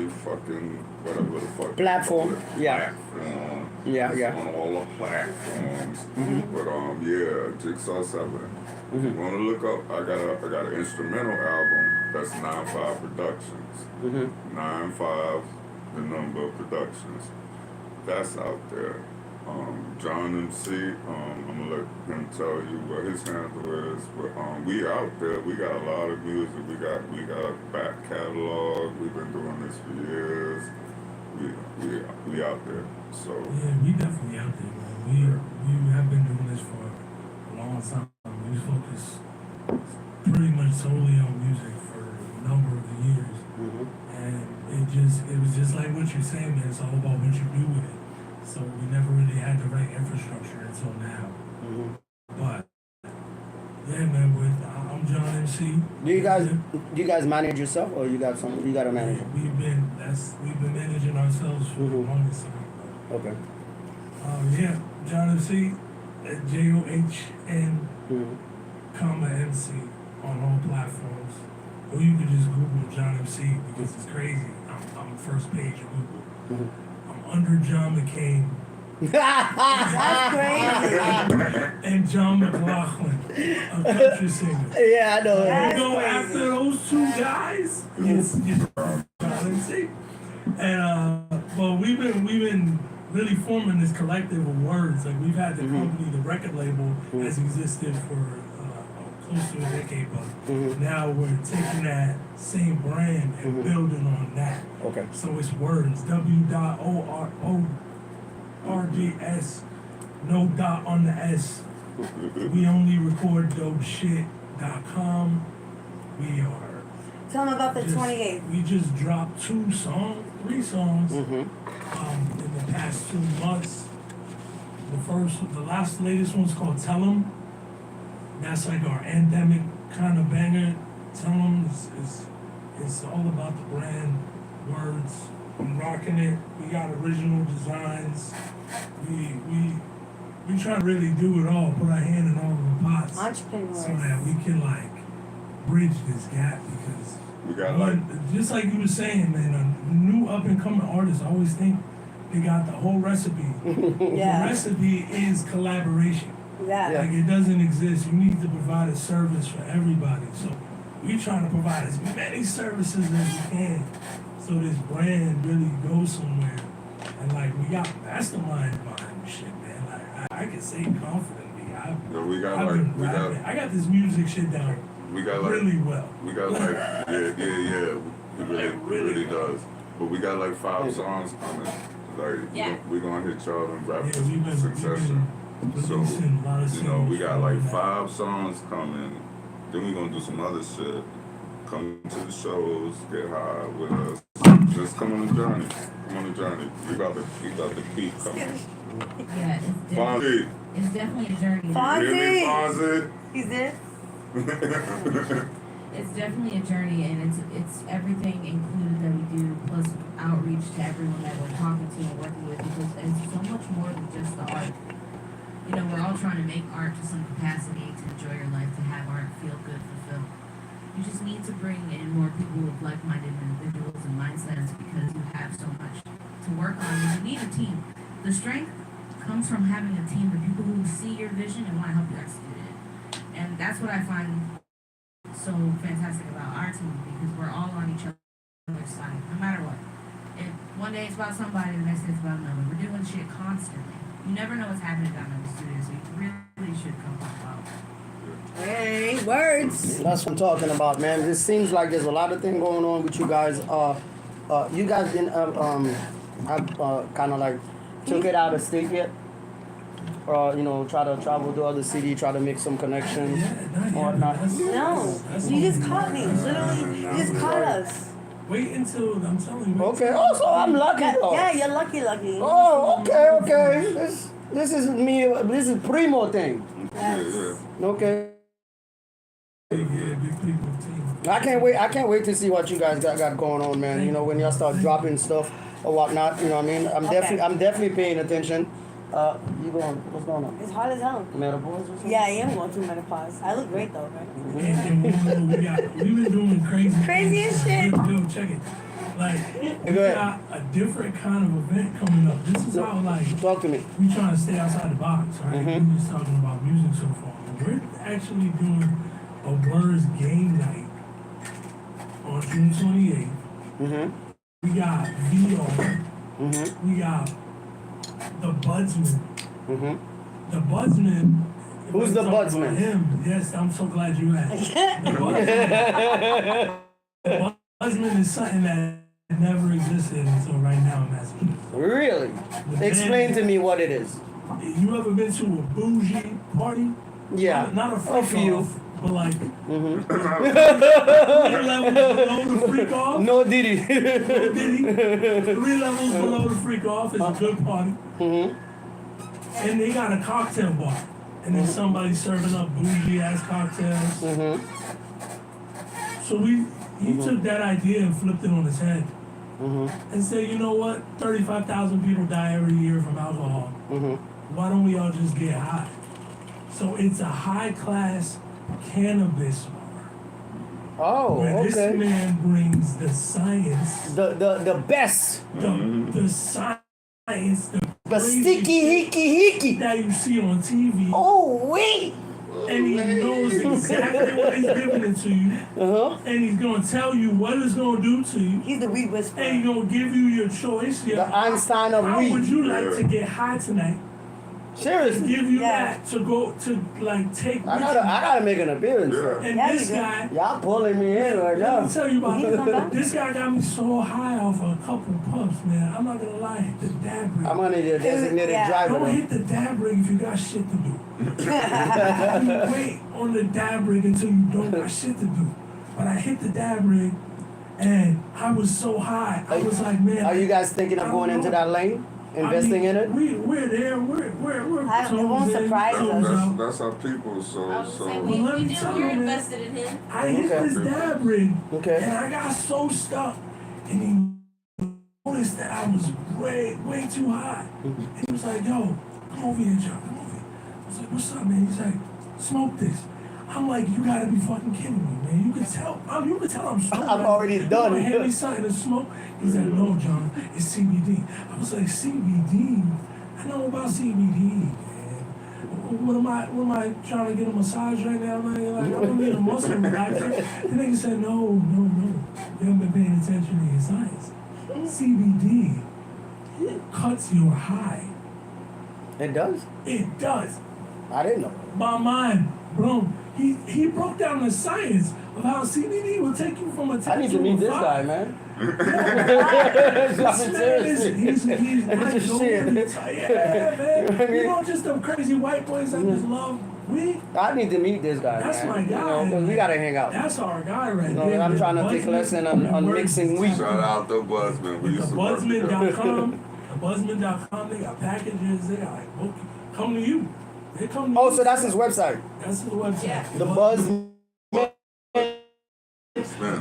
fucking whatever the fuck Platform. Yeah. Platform. Yeah, It's yeah. on all the platforms. Mm-hmm. But yeah, Jigsaw 7. If you wanna look up, I got an instrumental album that's 9-5 Productions. Mm-hmm. 9-5 the number of productions. That's out there. John MC, I'm gonna let him tell you what his handle is, but we out there. We got a lot of music. We got a back catalog. We've been doing this for years. We out there. So Yeah, we definitely out there, man. We have been doing this for a long time. We focus pretty much solely on music for a number of years. And it was just like what you're saying, man. It's all about what you do with it. So we never really had the right infrastructure until now. But yeah, man, I'm John MC. Do you guys manage yourself, or you got a manager? We've been managing ourselves for the longest time. Okay. Yeah, John MC at JOHN, comma MC on all platforms. Or you can just Google John MC because it's crazy. I'm first page of Google. I'm under John McCain That's crazy. and John McLaughlin, a country singer. Yeah, I know. You That's go crazy. after those two guys, it's John MC. And well, we've been really forming this collective of words. Like we've had the company, the record label, has existed for close to a decade, but now we're taking that same brand and building on that. Okay. So it's words, W.O.R.D.S, no dot on the S. We only record dopeshit.com. We are Tell them about the just, 28th. we just dropped 3 songs in the past 2 months. The latest one's called Tell 'em. That's like our endemic kind of banger. Tell 'em it's all about the brand, words. I'm rocking it. We got original designs. We try to really do it all, put our hand in all of the pots, Entrepreneurs. so that we can like bridge this gap because we got just like you were saying, man, a new up and coming artists always think they got the whole recipe. Yeah. The recipe is collaboration. Yeah. Like it doesn't exist. You need to provide a service for everybody. So we trying to provide as many services as we can, so this brand really goes somewhere. And like we got masterminds behind the shit, man. Like I can say confidently, I got this music shit down really well. We got like yeah. It really does. But we got like 5 songs coming. Like we gonna hit y'all in rapid succession. So we got like 5 songs coming. Then we gonna do some other shit. Come to the shows, get high with us. Just come on the journey. Come on the journey. We got the keep coming. Yeah, Fonzie. it's definitely a journey. You hear me, Fonzie? He's there. It's definitely a journey, and it's everything included that we do, plus outreach to everyone that we're talking to and working with, because it's so much more than just the art. You know, we're all trying to make art to some capacity, to enjoy your life, to have art feel good, fulfill. You just need to bring in more people with like-minded individuals and mindsets, because you have so much to work on. You need a team. The strength comes from having a team of people who see your vision and want to help you execute it. And that's what I find so fantastic about our team, because we're all on each other. which side, no matter what. If one day it's about somebody, the next day it's about another. We're doing shit constantly. You never know what's happening down in the studio, so you really should come pop out. Hey, words. That's what I'm talking about, man. This seems like there's a lot of thing going on with you guys. You guys didn't kind of like took it out of state yet? You know, try to travel to other city, try to make some connections or whatnot. No, you just caught me. Literally, you just caught us. Wait until I'm telling you. Okay. Also, I'm lucky though. Yeah, you're lucky. Oh, okay. This is me. This is primo thing. Yes. Okay. Yeah, big people team. I can't wait to see what you guys got going on, man. You know, when y'all start dropping stuff or whatnot. You know what I mean? I'm definitely paying attention. What's going on? It's hard as hell. Menopause or something? Yeah, I am going through menopause. I look great though, right? And we've been doing Crazy as shit. Yo, check it. Like, we got a different kind of event coming up. This is how, like, Talk to me. we trying to stay outside the box, right? Mhm. We're just talking about music so far. We're actually doing a Words game night on June 28th. Mm-hmm. We got VR. Mm-hmm. We got the Budsman. Mm-hmm. The Budsman. if Who's I the talk about Budsman? Him. Yes, I'm so glad you asked. The Budsman is something that never existed until right now in Massachusetts. Really? Explain to me what it is. You ever been to a bougie party? Yeah. Not a freak few. off, but like Mm-hmm. 3 levels below the freak off. No Diddy. No Diddy. 3 levels below the freak off is a good party. Mm-hmm. And they got a cocktail bar. And then somebody serving up bougie ass cocktails. Mm-hmm. So he took that idea and flipped it on its head. Mm-hmm. And said, you know what? 35,000 people die every year from alcohol. Mm-hmm. Why don't we all just get high? So it's a high class cannabis bar. Oh, Where this okay. man brings the science, The best. the science, the The crazy sticky shit hickey. that you see on TV, Oh, wait. and he knows exactly what he's giving it to you, Uh-huh. and he's gonna tell you what it's gonna do to you, He's the weed whisperer. and he's gonna give you your choice. The Yeah, Einstein of how would weed. you like to get high tonight? Seriously. Give you Yeah. that to go to like take I with gotta make an appearance. Yeah. And Yeah, this you do. guy, Y'all pulling me in right let now. me tell you about He's come back. this guy got me so high off a couple puffs, man. I'm not gonna lie, hit the dab rig. I'm gonna need a designated Yeah. driver. Don't though. hit the dab rig if you got shit to do. You wait on the dab rig until you don't got shit to do. But I hit the dab rig and I was so high. I was like, man. Are you guys thinking of going into that lane? Investing in it? We're there. We're It won't closing, surprise us. close out. That's how people so I was saying, Well, let we me do. tell You're you, man. invested in him. I hit Okay. this dab rig. Okay. And I got so stuck, and he noticed that I was way too high. And he was like, yo, come over here, John, come over here. I was like, what's up, man? He's like, smoke this. I'm like, you gotta be fucking kidding me, man. You can tell I'm smoking. I'm already done. You hand me something to smoke? He's like, no, John, it's CBD. I was like, CBD? I know about CBD, man. What am I trying to get a massage right now, man? Like, I don't need a muscle relaxer. The nigga said, no. You haven't been paying attention to your science. CBD cuts your high. It does? It does. I didn't know. My mind blown. He broke down the science of how CBD will take you from a 10 I need to a meet this 5. guy, man. This man is, he's like, Just no, shit. yeah, man. You know, just them crazy white boys that just love weed. I need to meet this guy, That's man. my guy, You know, 'cause we man. gotta hang out. That's our guy right You know, there. I'm trying to take a Buzzman lesson on and Words. mixing weed. Shout out to Buzzman. We The used to work together. Buzzman.com, Buzzman.com, they got packages, they got like, book, come to you. They come to Oh, you. so that's his website. That's his website. Yeah. The Buzz. Man,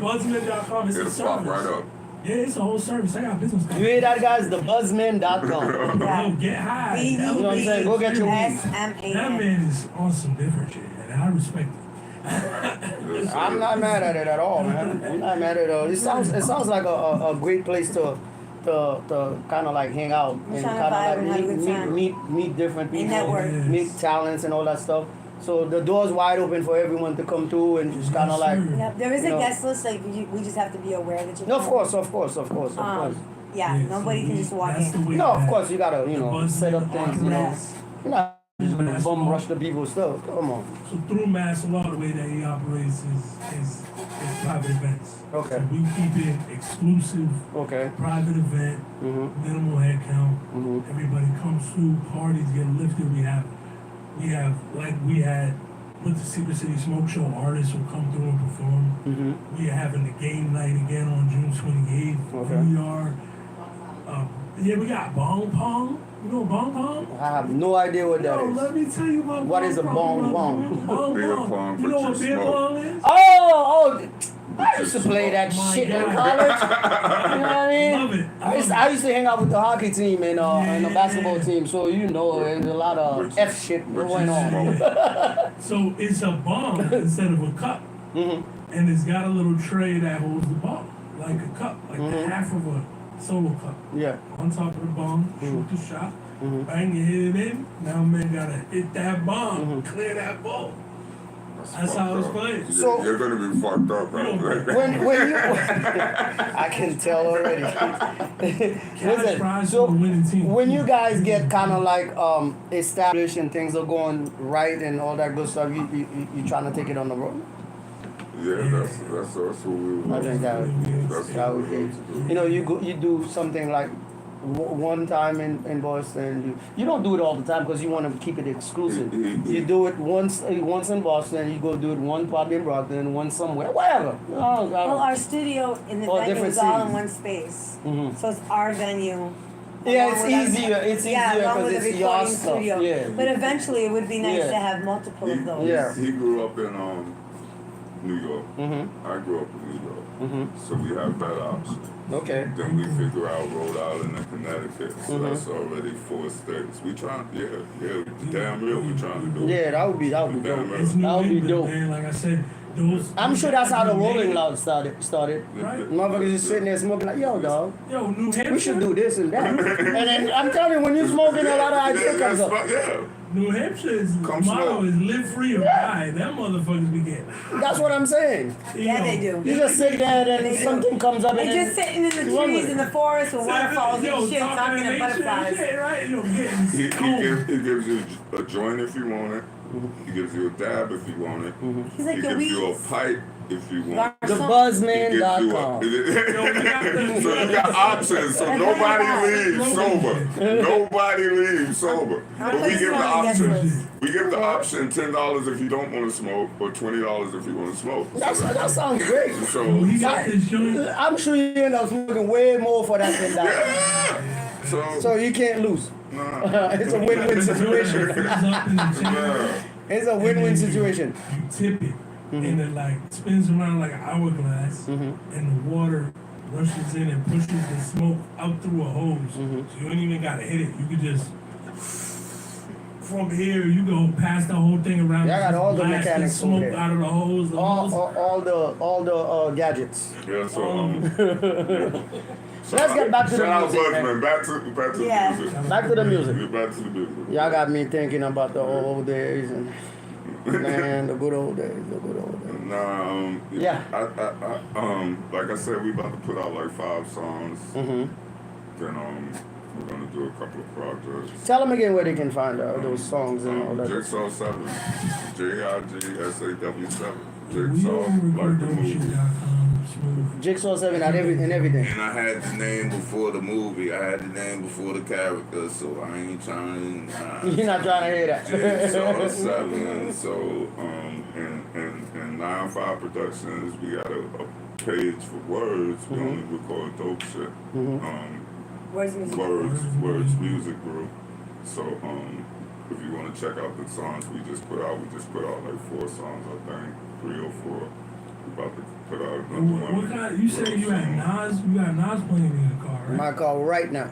Buzzman.com is a it'll pop service. right up. Yeah, it's a whole service. I got business You cards. hear that, guys? TheBuzzman.com. Yo, get high. B-E-E-Z-M-A-N. That You know what I'm saying? Go get your weed. That man is on some different shit, and I respect it. I'm not mad at it at all, man. I'm not mad at it. It sounds like a great place to kind of like hang out and Trying to kind vibe and have a of good like time. meet different And people, network. meet talents and all that stuff. So the door's wide open for everyone to come through and just kind of like. Yeah, there is a You know. guest list. Like we just have to be aware that you. No, of course. Yeah, nobody can just walk that's the in. way No, of that course you gotta, the know, bus set up things. You know, Yes. you're not just gonna That's bum all. rush the people's stuff. Come on. So through Mass Law, the way that he operates is private events. Okay. So we keep it exclusive, Okay. private event, Mhm. minimal head count. Mhm. Everybody comes through, parties get lifted. We have like we had with the Secret City Smoke Show, artists will come through and perform. Mhm. We are having the game night again on June 28th. Okay. We are, we got Bong Pong. You know Bong Pong? I have no idea what that Yo, is. let me tell you about What is a bong Bong bong? Beer pong, You know but what you beer smoke. pong is? Oh, I used to play that My shit in God. college. You know what I mean? Love it. I used to hang out with the hockey team and the basketball team, so you know there's a lot of F shit going on. So it's a bong instead of a cup. Mhm. And it's got a little tray that holds the bong, like a cup, like half of a solo cup. Yeah. On top of the bong, shoot the shot, bang, you hit it in. Now man gotta hit that bong, clear that bowl. That's how it's played. So- You're gonna be fucked up, You right? know, When you, I can tell already. Cash prize so for the winning team. when you guys get kind of like established and things are going right and all that good stuff, you trying to take it on the road. Yeah, that's what we I think that That's that what would we be. You know, you do something like one time in Boston. You don't do it all the time because you want to keep it exclusive. You do it once in Boston. You go do it one probably in Brockton, one somewhere, wherever. Well, our studio in the All venue different is all in cities. one space, Mhm. so it's our venue. Yeah, along it's with our- easier. It's yeah, easier along because with the it's your recording stuff. studio. Yeah. But eventually, it would be nice Yeah. to have multiple of those. Yeah. He grew up in New York. Mhm. I grew up in New York. Mhm. So we have that option. Okay. Then we figure out Rhode Island and Connecticut. So Mhm. that's already 4 states. We trying, damn real, we trying to do. Yeah, that would be dope. It's New That would be England, dope. man. Like I said, those. I'm sure that's how the New Rolling England- Loud started. Right. Motherfuckers just sitting there smoking like, yo, dog, Yo, New Hampshire. we should do this and that. And then I'm telling you, when you're smoking, a lot of ideas comes up. Yeah. New Hampshire's Come motto smoke. is live free or die. Them motherfuckers be getting. That's what I'm saying. Yeah, they do. You just sit there and They then do. something comes up They're and just then sitting in the you run with trees it. in the forest with waterfalls and shit, talking to nature and butterflies. shit, right? Yo, He getting stoned. gives you a joint if you want it. He gives you a dab if you want it. He's like He the gives you a weeds. pipe if you want it. TheBuzzman.com. So you got options, so nobody leaves sober. Nobody leaves sober. But we give the option. We give the option $10 if you don't want to smoke, or $20 if you want to smoke. That sounds great. So He got this joint. I'm sure you end up smoking way more for that than that. so So you can't lose. nah. It's a win-win situation. It's up in the chair. Yeah. It's a win-win situation. You tip it, and it like spins around like an hourglass, and the water rushes in and pushes the smoke out through a hose. So you don't even gotta hit it. You could just from here you go past the whole thing around. Yeah, I got just all the blast mechanics over smoke there. out of the hose. The hose. All the gadgets. Yeah, so so Let's get back to the shout out music, Buzzman. man. Back to Yeah. the music. Back to the music. Yeah, back to the music. Y'all got me thinking about the old days and man, the good old days, the good old days. Nah, Yeah. like I said, we about to put out like 5 songs. Mm-hmm. Then we're gonna do a couple of projects. Tell them again where they can find those songs and all that. Jigsaw 7, JIGSAW 7. We Jigsaw, don't like the record movie. Smooth. Jigsaw 7 and everything. And I had the name before the movie. I had the name before the character, so I ain't trying to. You're not trying to hear that. Jigsaw 7. So and 9-5 Productions, we got a page for words. We only record dope shit. Where's music? Words Music Group. So if you want to check out the songs we just put out like 4 songs, I think 3 or 4. We about to put out another one. What kind? You said you had Nas. You got Nas playing in your car, right? My call right now.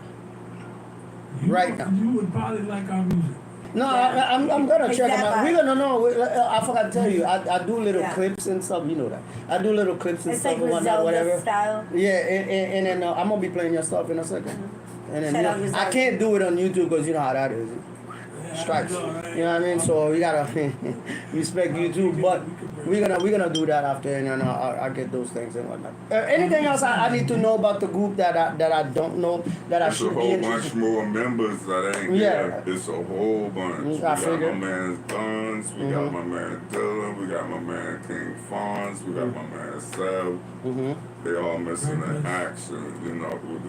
You right would- now. You would probably like our music. No, I'm gonna check them out. Exactly. We're gonna I forgot to tell you. I do little Yeah. clips and stuff. You know that. I do little clips and It's stuff like and whatnot, Griselda whatever. style. Yeah, and then I'm gonna be playing your stuff in a second. And then Shout out I Griselda. can't do it on YouTube because you know how that is. stripes. You know what I mean? So we gotta respect you too. But we're gonna do that after, and then I'll get those things and whatnot. Anything else I need to know about the group that I don't know that I There's a should be whole interested? bunch more members that ain't here. It's a whole bunch. We I got figured. my man Guns, we got my man Dylan, we got my man King Fonz, we got my man Seb. They all missing in action, you know. What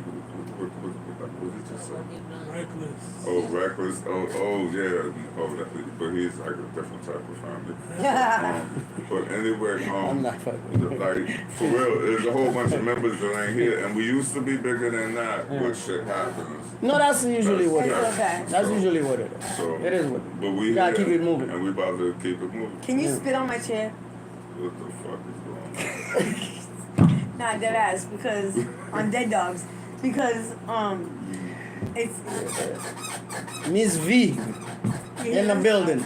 did you say? Reckless. Oh, Reckless. Oh, yeah. Oh, but he's like a different type of family. But anyway, I'm not fucking. like for real, there's a whole bunch of members that ain't here, and we used to be bigger than that. But shit happens. No, that's usually what it is. Okay. That's usually what it is. So, It is what it is. But we You gotta here, keep it moving. and we about to keep it moving. Can you spit on my chair? What the fuck is going on? Not dead ass because on dead dogs because it's Miss V in the building.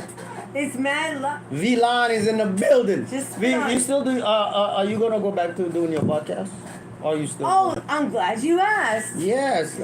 It's mad luck. V-Line is in the building. Just V, fun. you still do? Are you gonna go back to doing your podcast? Or are you still? Oh, I'm glad you asked. Yes.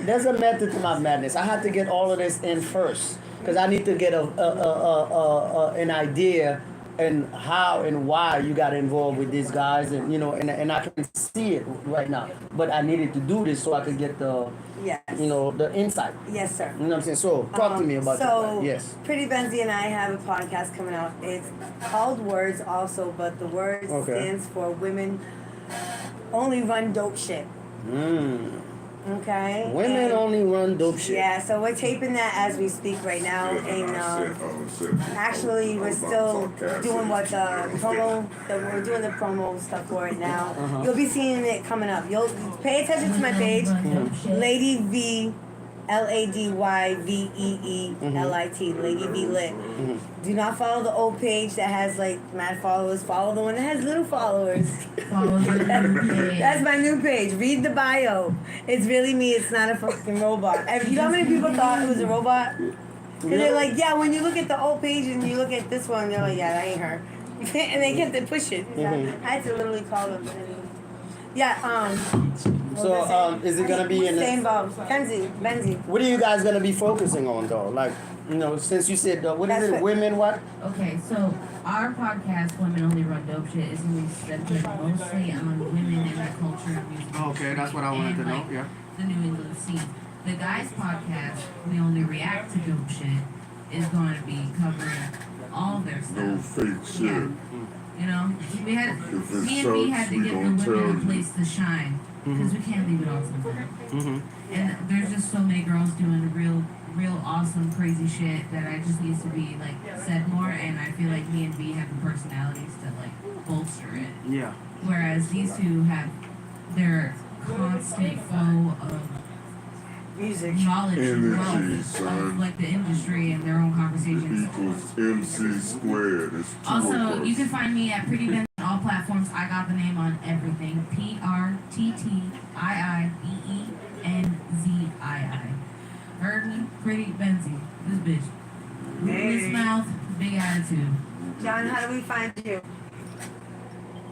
There's a method to my madness. I had to get all of this in first because I need to get an idea and how and why you got involved with these guys, and you know, and I can see it right now. But I needed to do this so I could get the Yes. the insight. Yes, sir. You know what I'm saying? So talk to me about So, that. Yes. Pretty Benzie and I have a podcast coming out. It's called Words also, but the Words Okay. stands for Women Only Run Dope Shit. Okay? Women And- only run dope shit. Yeah, so we're taping that as we speak right now. And actually, we're still doing what we're doing the promo stuff for it now. You'll be seeing it coming up. You'll pay attention to my page, Lady V. LadyVeelit, Lady V Lit. Do not follow the old page that has like mad followers. Follow the one that has little followers. That's my new page. Read the bio. It's really me. It's not a fucking robot. You know how many people thought it was a robot? Because they're like, yeah, when you look at the old page and you look at this one, they're like, yeah, that ain't her. And they kept to push it. I had to literally call them. Yeah, So is it gonna be in? Stay involved. Benzie. What are you guys gonna be focusing on though? Like, you know, since you said what is That's it? it. Women what? Okay, so our podcast, Women Only Run Dope Shit, is going to be centered mostly on women and their culture and music. Okay, that's what I wanted to know. Like, Yeah. the New England scene. The guys' podcast, We Only React to Dope Shit, is going to be covering all their stuff. No fake shit. Yeah. You know, me and it's B sucks, had to we give the gon' tell women a you. place to shine because we can't leave it all to the men. And there's just so many girls doing real awesome, crazy shit that I just needs to be like said more. And I feel like me and B have the personalities to like bolster it. Yeah. Whereas these two have their constant flow of Music. knowledge and Energy, wealth son. of like the industry and their own conversations. Equals MC squared. It's two Also, of you us. can find me at Pretty Benzie on all platforms. I got the name on everything. PRTTIIBENZII. Heard me? Pretty Benzie. This bitch. Ruthless mouth, big attitude. John, how do we find you?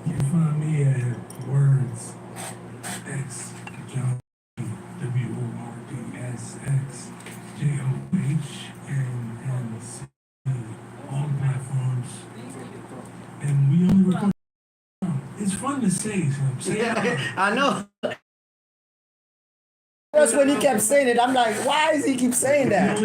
You can find me at Words X John WORDSXJOHNNC. All platforms. And we only record. It's fun to say, so say it out. I know. That's when he kept saying it. I'm like, why does he keep saying that?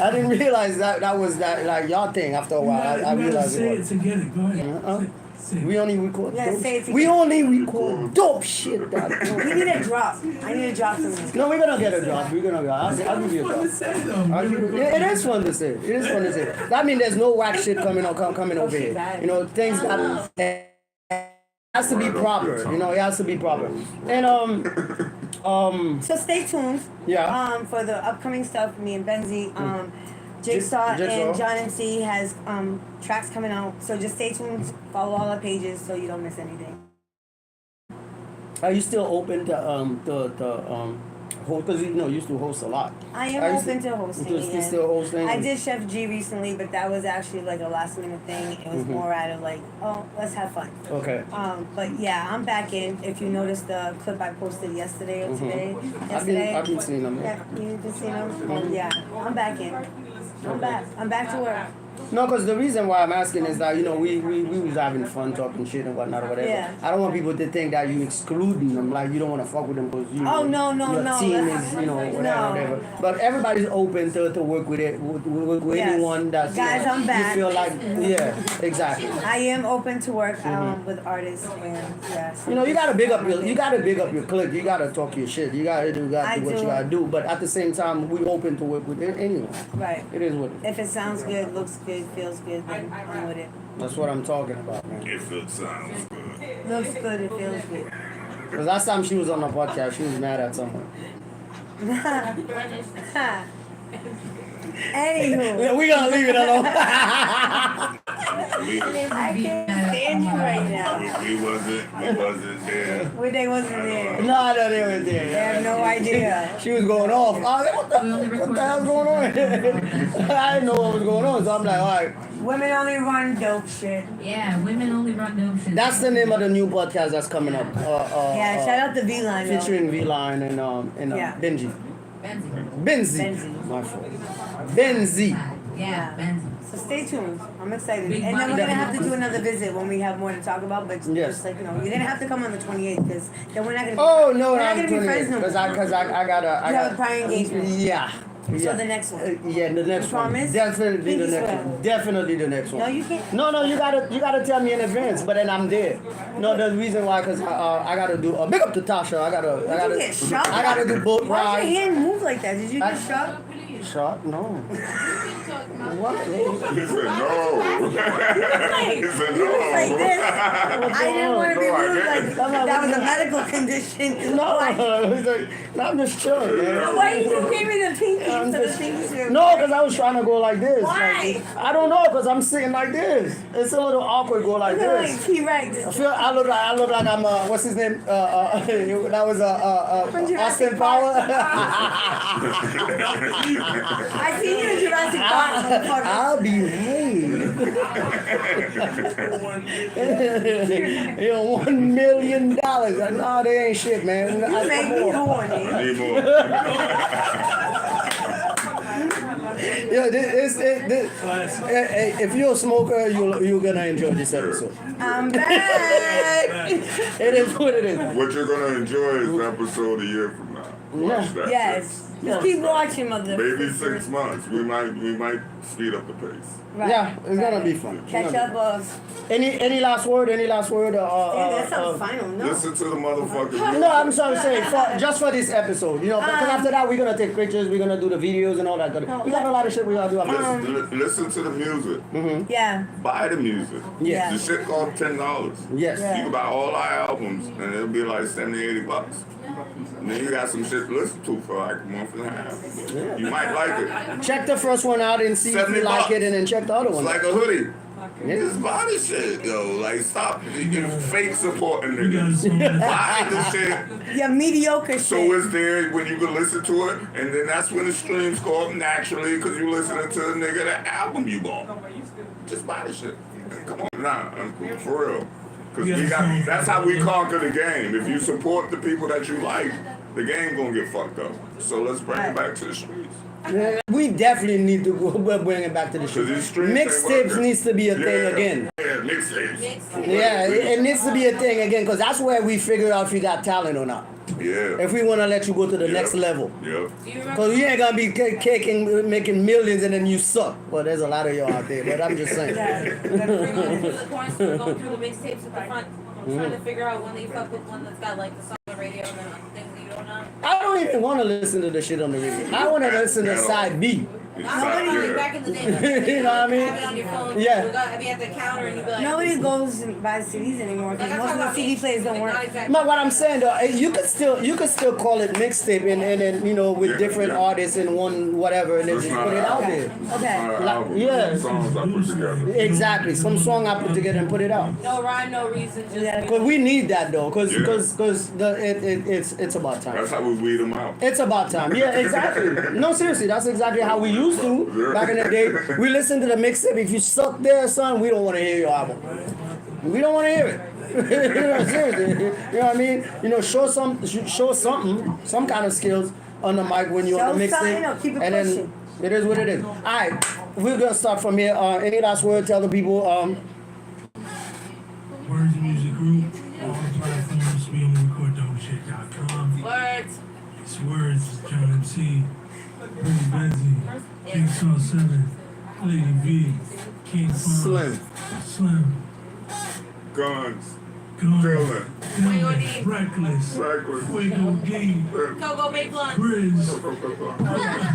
I didn't realize that was that like y'all thing. After a while, I You gotta realized say it it was. together. Go ahead. Say it. We only record. Yeah, dope say it shit. We together. only record dope shit. Dog. We need a drop. I need a drop from you. No, we're gonna get a drop. We're gonna go. I'll give you a Fun to drop. say though. It is fun to say. It is fun to say. That means there's no whack shit coming over here. You know, things that has to be proper. You know, it has to be proper. And So stay tuned. yeah. For the upcoming stuff, me and Benzie, Jigsaw Jigsaw. and John MC has tracks coming out. So just stay tuned. Follow all our pages so you don't miss anything. Are you still open to host? Because you used to host a lot. I am Are you open to hosting. You still hosting? I did Chef G recently, but that was actually like a last minute thing. It was more out of like, oh, let's have fun. Okay. But yeah, I'm back in. If you noticed the clip I posted yesterday or today, I've been seeing them. Yeah, you've been seeing them. Yeah, I'm back in. I'm back. I'm back to work. No, because the reason why I'm asking is that, you know, we was having fun talking shit and whatnot or whatever. Yeah. I don't want people to think that you excluding them, like you don't want to fuck with them because you Oh, no, your team is, you know, whatever, No. whatever. But everybody's open to work with it, with Yes. anyone that's, Guys, I'm back. you feel like, yeah, exactly. I am open to work with artists and yes. You know, you gotta big up your clique. You gotta talk your shit. You gotta do what you gotta do. But at the same time, we open to work with anyone. Right. It is what it is. If it sounds good, looks good, feels good, then I'm with it. That's what I'm talking about, man. If it sounds good. Looks good, it feels good. Because last time she was on the podcast, she was mad at someone. Anywho, We gonna leave it alone. We, I can't stand you right now. we wasn't there. When they wasn't there. No, they were They there. have no idea. She was going off. I was like, what the hell's going on? I didn't know what was going on, so I'm like, all right. Women only run dope shit. Yeah, women only run dope shit. That's the name of the new podcast that's coming up. Yeah, shout out to V-Line though. Featuring V-Line and Yeah. Benji. Benzie. Benzi. My fault. Benzi. Yeah, Benzie. So stay tuned. I'm excited. Big And then we're body. gonna have to do another visit when we have more to talk about. But Yes. just like, you know, you didn't have to come on the 28th because then we're not gonna. Oh no, we're not I'm gonna be 28 friends no more. because I gotta. You have a prior engagement. Yeah. So Yeah. the next one. Yeah, the next one. promise? Definitely the Pinky next swear. one. Definitely the next one. No, you can't. No, you gotta tell me in advance, but then I'm there. No, the reason why, cause I gotta do. Big up to Tasha. I Did you get shot? gotta do boat Why rides. did your hand move like that? Did you get shot? Shot? No. What? He said no. He said You was like no. this. I didn't want to be No, I moved like didn't. that was a medical condition. No, Why, no, I'm just chilling, man. why you just gave me the pinky I'm instead of just- pinky swear? No, because I was trying to go like this. Why? Like, I don't know, because I'm sitting like this. It's a little awkward go like You look this. like T-Rex. I look like I'm what's his name? That was From Jurassic Austin Park. Power. I see you in Jurassic Park, motherfucker. I'll behave. You know, $1 million. No, they ain't shit, man. You make me horny. Need more. Yo, if you're a smoker, you're gonna enjoy this episode. I'm back. It is what it is. What you're gonna enjoy is the episode a year from now. Watch that Yes. Just keep watching, mother. shit. Maybe 6 months. We might speed up the pace. Right. Yeah, it's gonna be fun. Catch up of. Any last word? Any last word? That sounds final. No. Listen to the motherfucker. No, I'm sorry to say, just for this episode, you know, because after that we're gonna take pictures, we're gonna do the videos and all that. We got a lot of shit we gotta do after this. Listen to the music. Yeah. Buy the music. Yeah. The shit costs $10. Yes. Yeah. You can buy all our albums and it'll be like $70-$80. And then you got some shit to listen to for like a month and a half. You might like it. Check the first one out and see if you like $70. it, and then check the other It's one. like a hoodie. Yeah. Just buy this shit, yo. Like, stop you fake supporting We got niggas. some Buy the shit. Yeah, mediocre So shit. it's there when you can listen to it, and then that's when the streams go up naturally because you listening to the nigga that album you bought. Just buy the shit. Come on, nah, for real. Because that's how we conquer the game. If you support the people that you like, the game gonna get fucked up. So let's bring it back to the streets. Yeah, we definitely need to go bring it back to the show. So these streams ain't Mixtapes working. needs to be a thing again. Yeah, mixtapes. Yeah, it needs to be a thing again because that's where we figure out if you got talent or not. Yeah. If we want to let you go to the next level. Yeah. Because you ain't going to be caking, making millions and then you suck. Well, there's a lot of y'all out there, but I'm just saying. The points to go through the mixtapes at the front, trying to figure out when they fuck with one that's got like the song on the radio and then like, things that you don't know. I don't even want to listen to the shit on the radio. I want to listen to side B. Like back in the day, You know what I mean? have it on your phone. Yeah. You got, be at the counter and you be like, Nobody goes and buys CDs anymore because most of the CD players don't work. But what I'm saying though, you could still call it mixtape and then you know with different artists in one whatever and then It's just not put it an out album. there. Okay. Album. Yeah. Songs I put together. Exactly, some song I put together and put it out. no rhyme, no reason, just Yeah. Cause we need that though, cause Yeah. it's about time. That's how we weed them out. It's about time. Yeah, exactly. No, seriously, that's exactly how we used to back in the day. We listened to the mixtape. If you suck there, son, we don't want to hear your album. We don't want to hear it. You know, seriously. You know what I mean? You know, show something, some kind of skills on the mic when you're on the Show something or mixtape, keep it and then pushing. It is what it is. All right, we're gonna start from here. Any last word? Tell the people. Words Music Group, all the platforms, we only record dopeshit.com. Words. It's Words, John MC, Billy Benzie, Jigsaw 7, Lady V, King Fonz, Slim, Guns. Gun, Dylan. Fuego D. Reckless, Reckless. Fuego D, Coco Big Blunt. Grizz,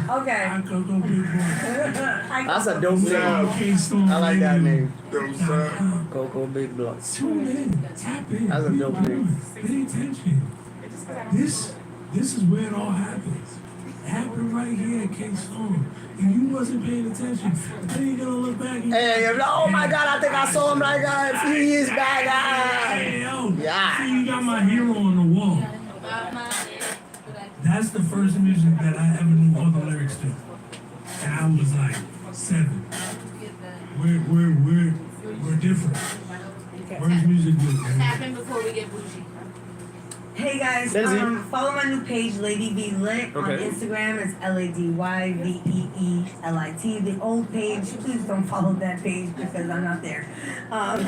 Okay. I go Big Boy, That's a dope name. K-Storm I like that name. Them sound. Coco Big Blunts. Tune in, tap in. That's a be dope on, name. Pay attention. This is where it all happens. It happened right here at K-Storm. If you wasn't paying attention, then you're gonna look back and Hey, oh my God! I think I saw him like a few years back. Hey, yo, Yeah. see, you got my hero on the wall. That's the first music that I ever knew all the lyrics to. And I was like 7. We're different. Where's music good? man? Happened before we get bougie. Hey guys, Lindsay. follow my new page, Lady V Lit, on Okay. Instagram. It's LadyVeelit. The old page, please don't follow that page because I'm not there. I'm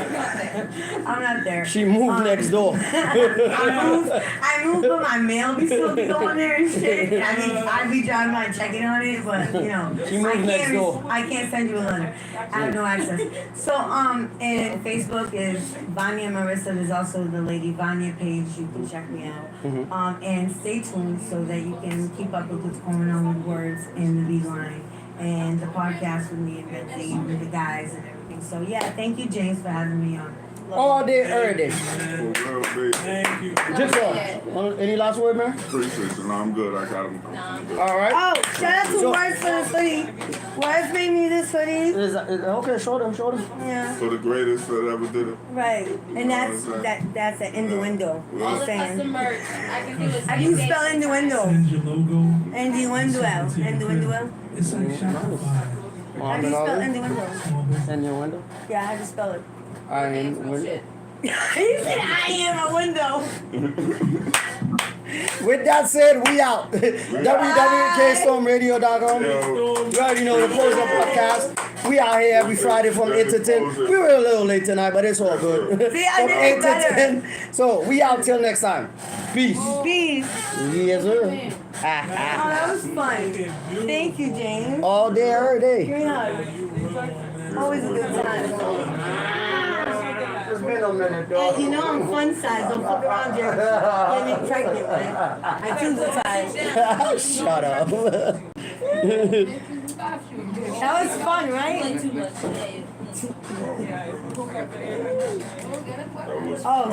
not there. She moved next door. I moved, but my mail be still be going there and shit. I'd be driving by checking on it, but you know, She moved next door. I can't send you a letter. I have no access. So and Facebook is Vanya Marissa. There's also the Lady Vanya page. You can check me out. And stay tuned so that you can keep up with what's going on with Words in the V-Line and the podcast with me and Betsy with the guys and everything. So yeah, thank you James for having me on. All day, every day. For real big. Thank you. Jigsaw. Any last word, man? Appreciate you. No, I'm good. I got them. All right. Oh, shout out to So- Words for this hoodie. Words made me this hoodie. Okay, show them. Yeah. For the greatest that ever did it. Right, and that's an innuendo. All I'm the custom saying. merch. I can do it. How do you spell innuendo? Send your logo. Innuendo. Innuendo. It's like Shopify. How do you spell innuendo? Small business. And your window. Yeah, how do you spell it? Window. He said I am a window. With that said, we out. www.kstormradio.com. Yo, You already know the Close Up Podcast. We out here every Friday from 8 to 10. We were a little late tonight, but it's all good. See, I From did 8 it to better. 10. So we out till next time. Peace. Peace. Yes, sir. Oh, that was fun. Thank you, James. All day, every day. Give me a hug. Always a good time. It's been a minute, Hey, you know I'm fun size. Don't fuck around, Jerry. Get me pregnant, man. I choose the size. Shut up. That was fun, right? Too much today. Oh.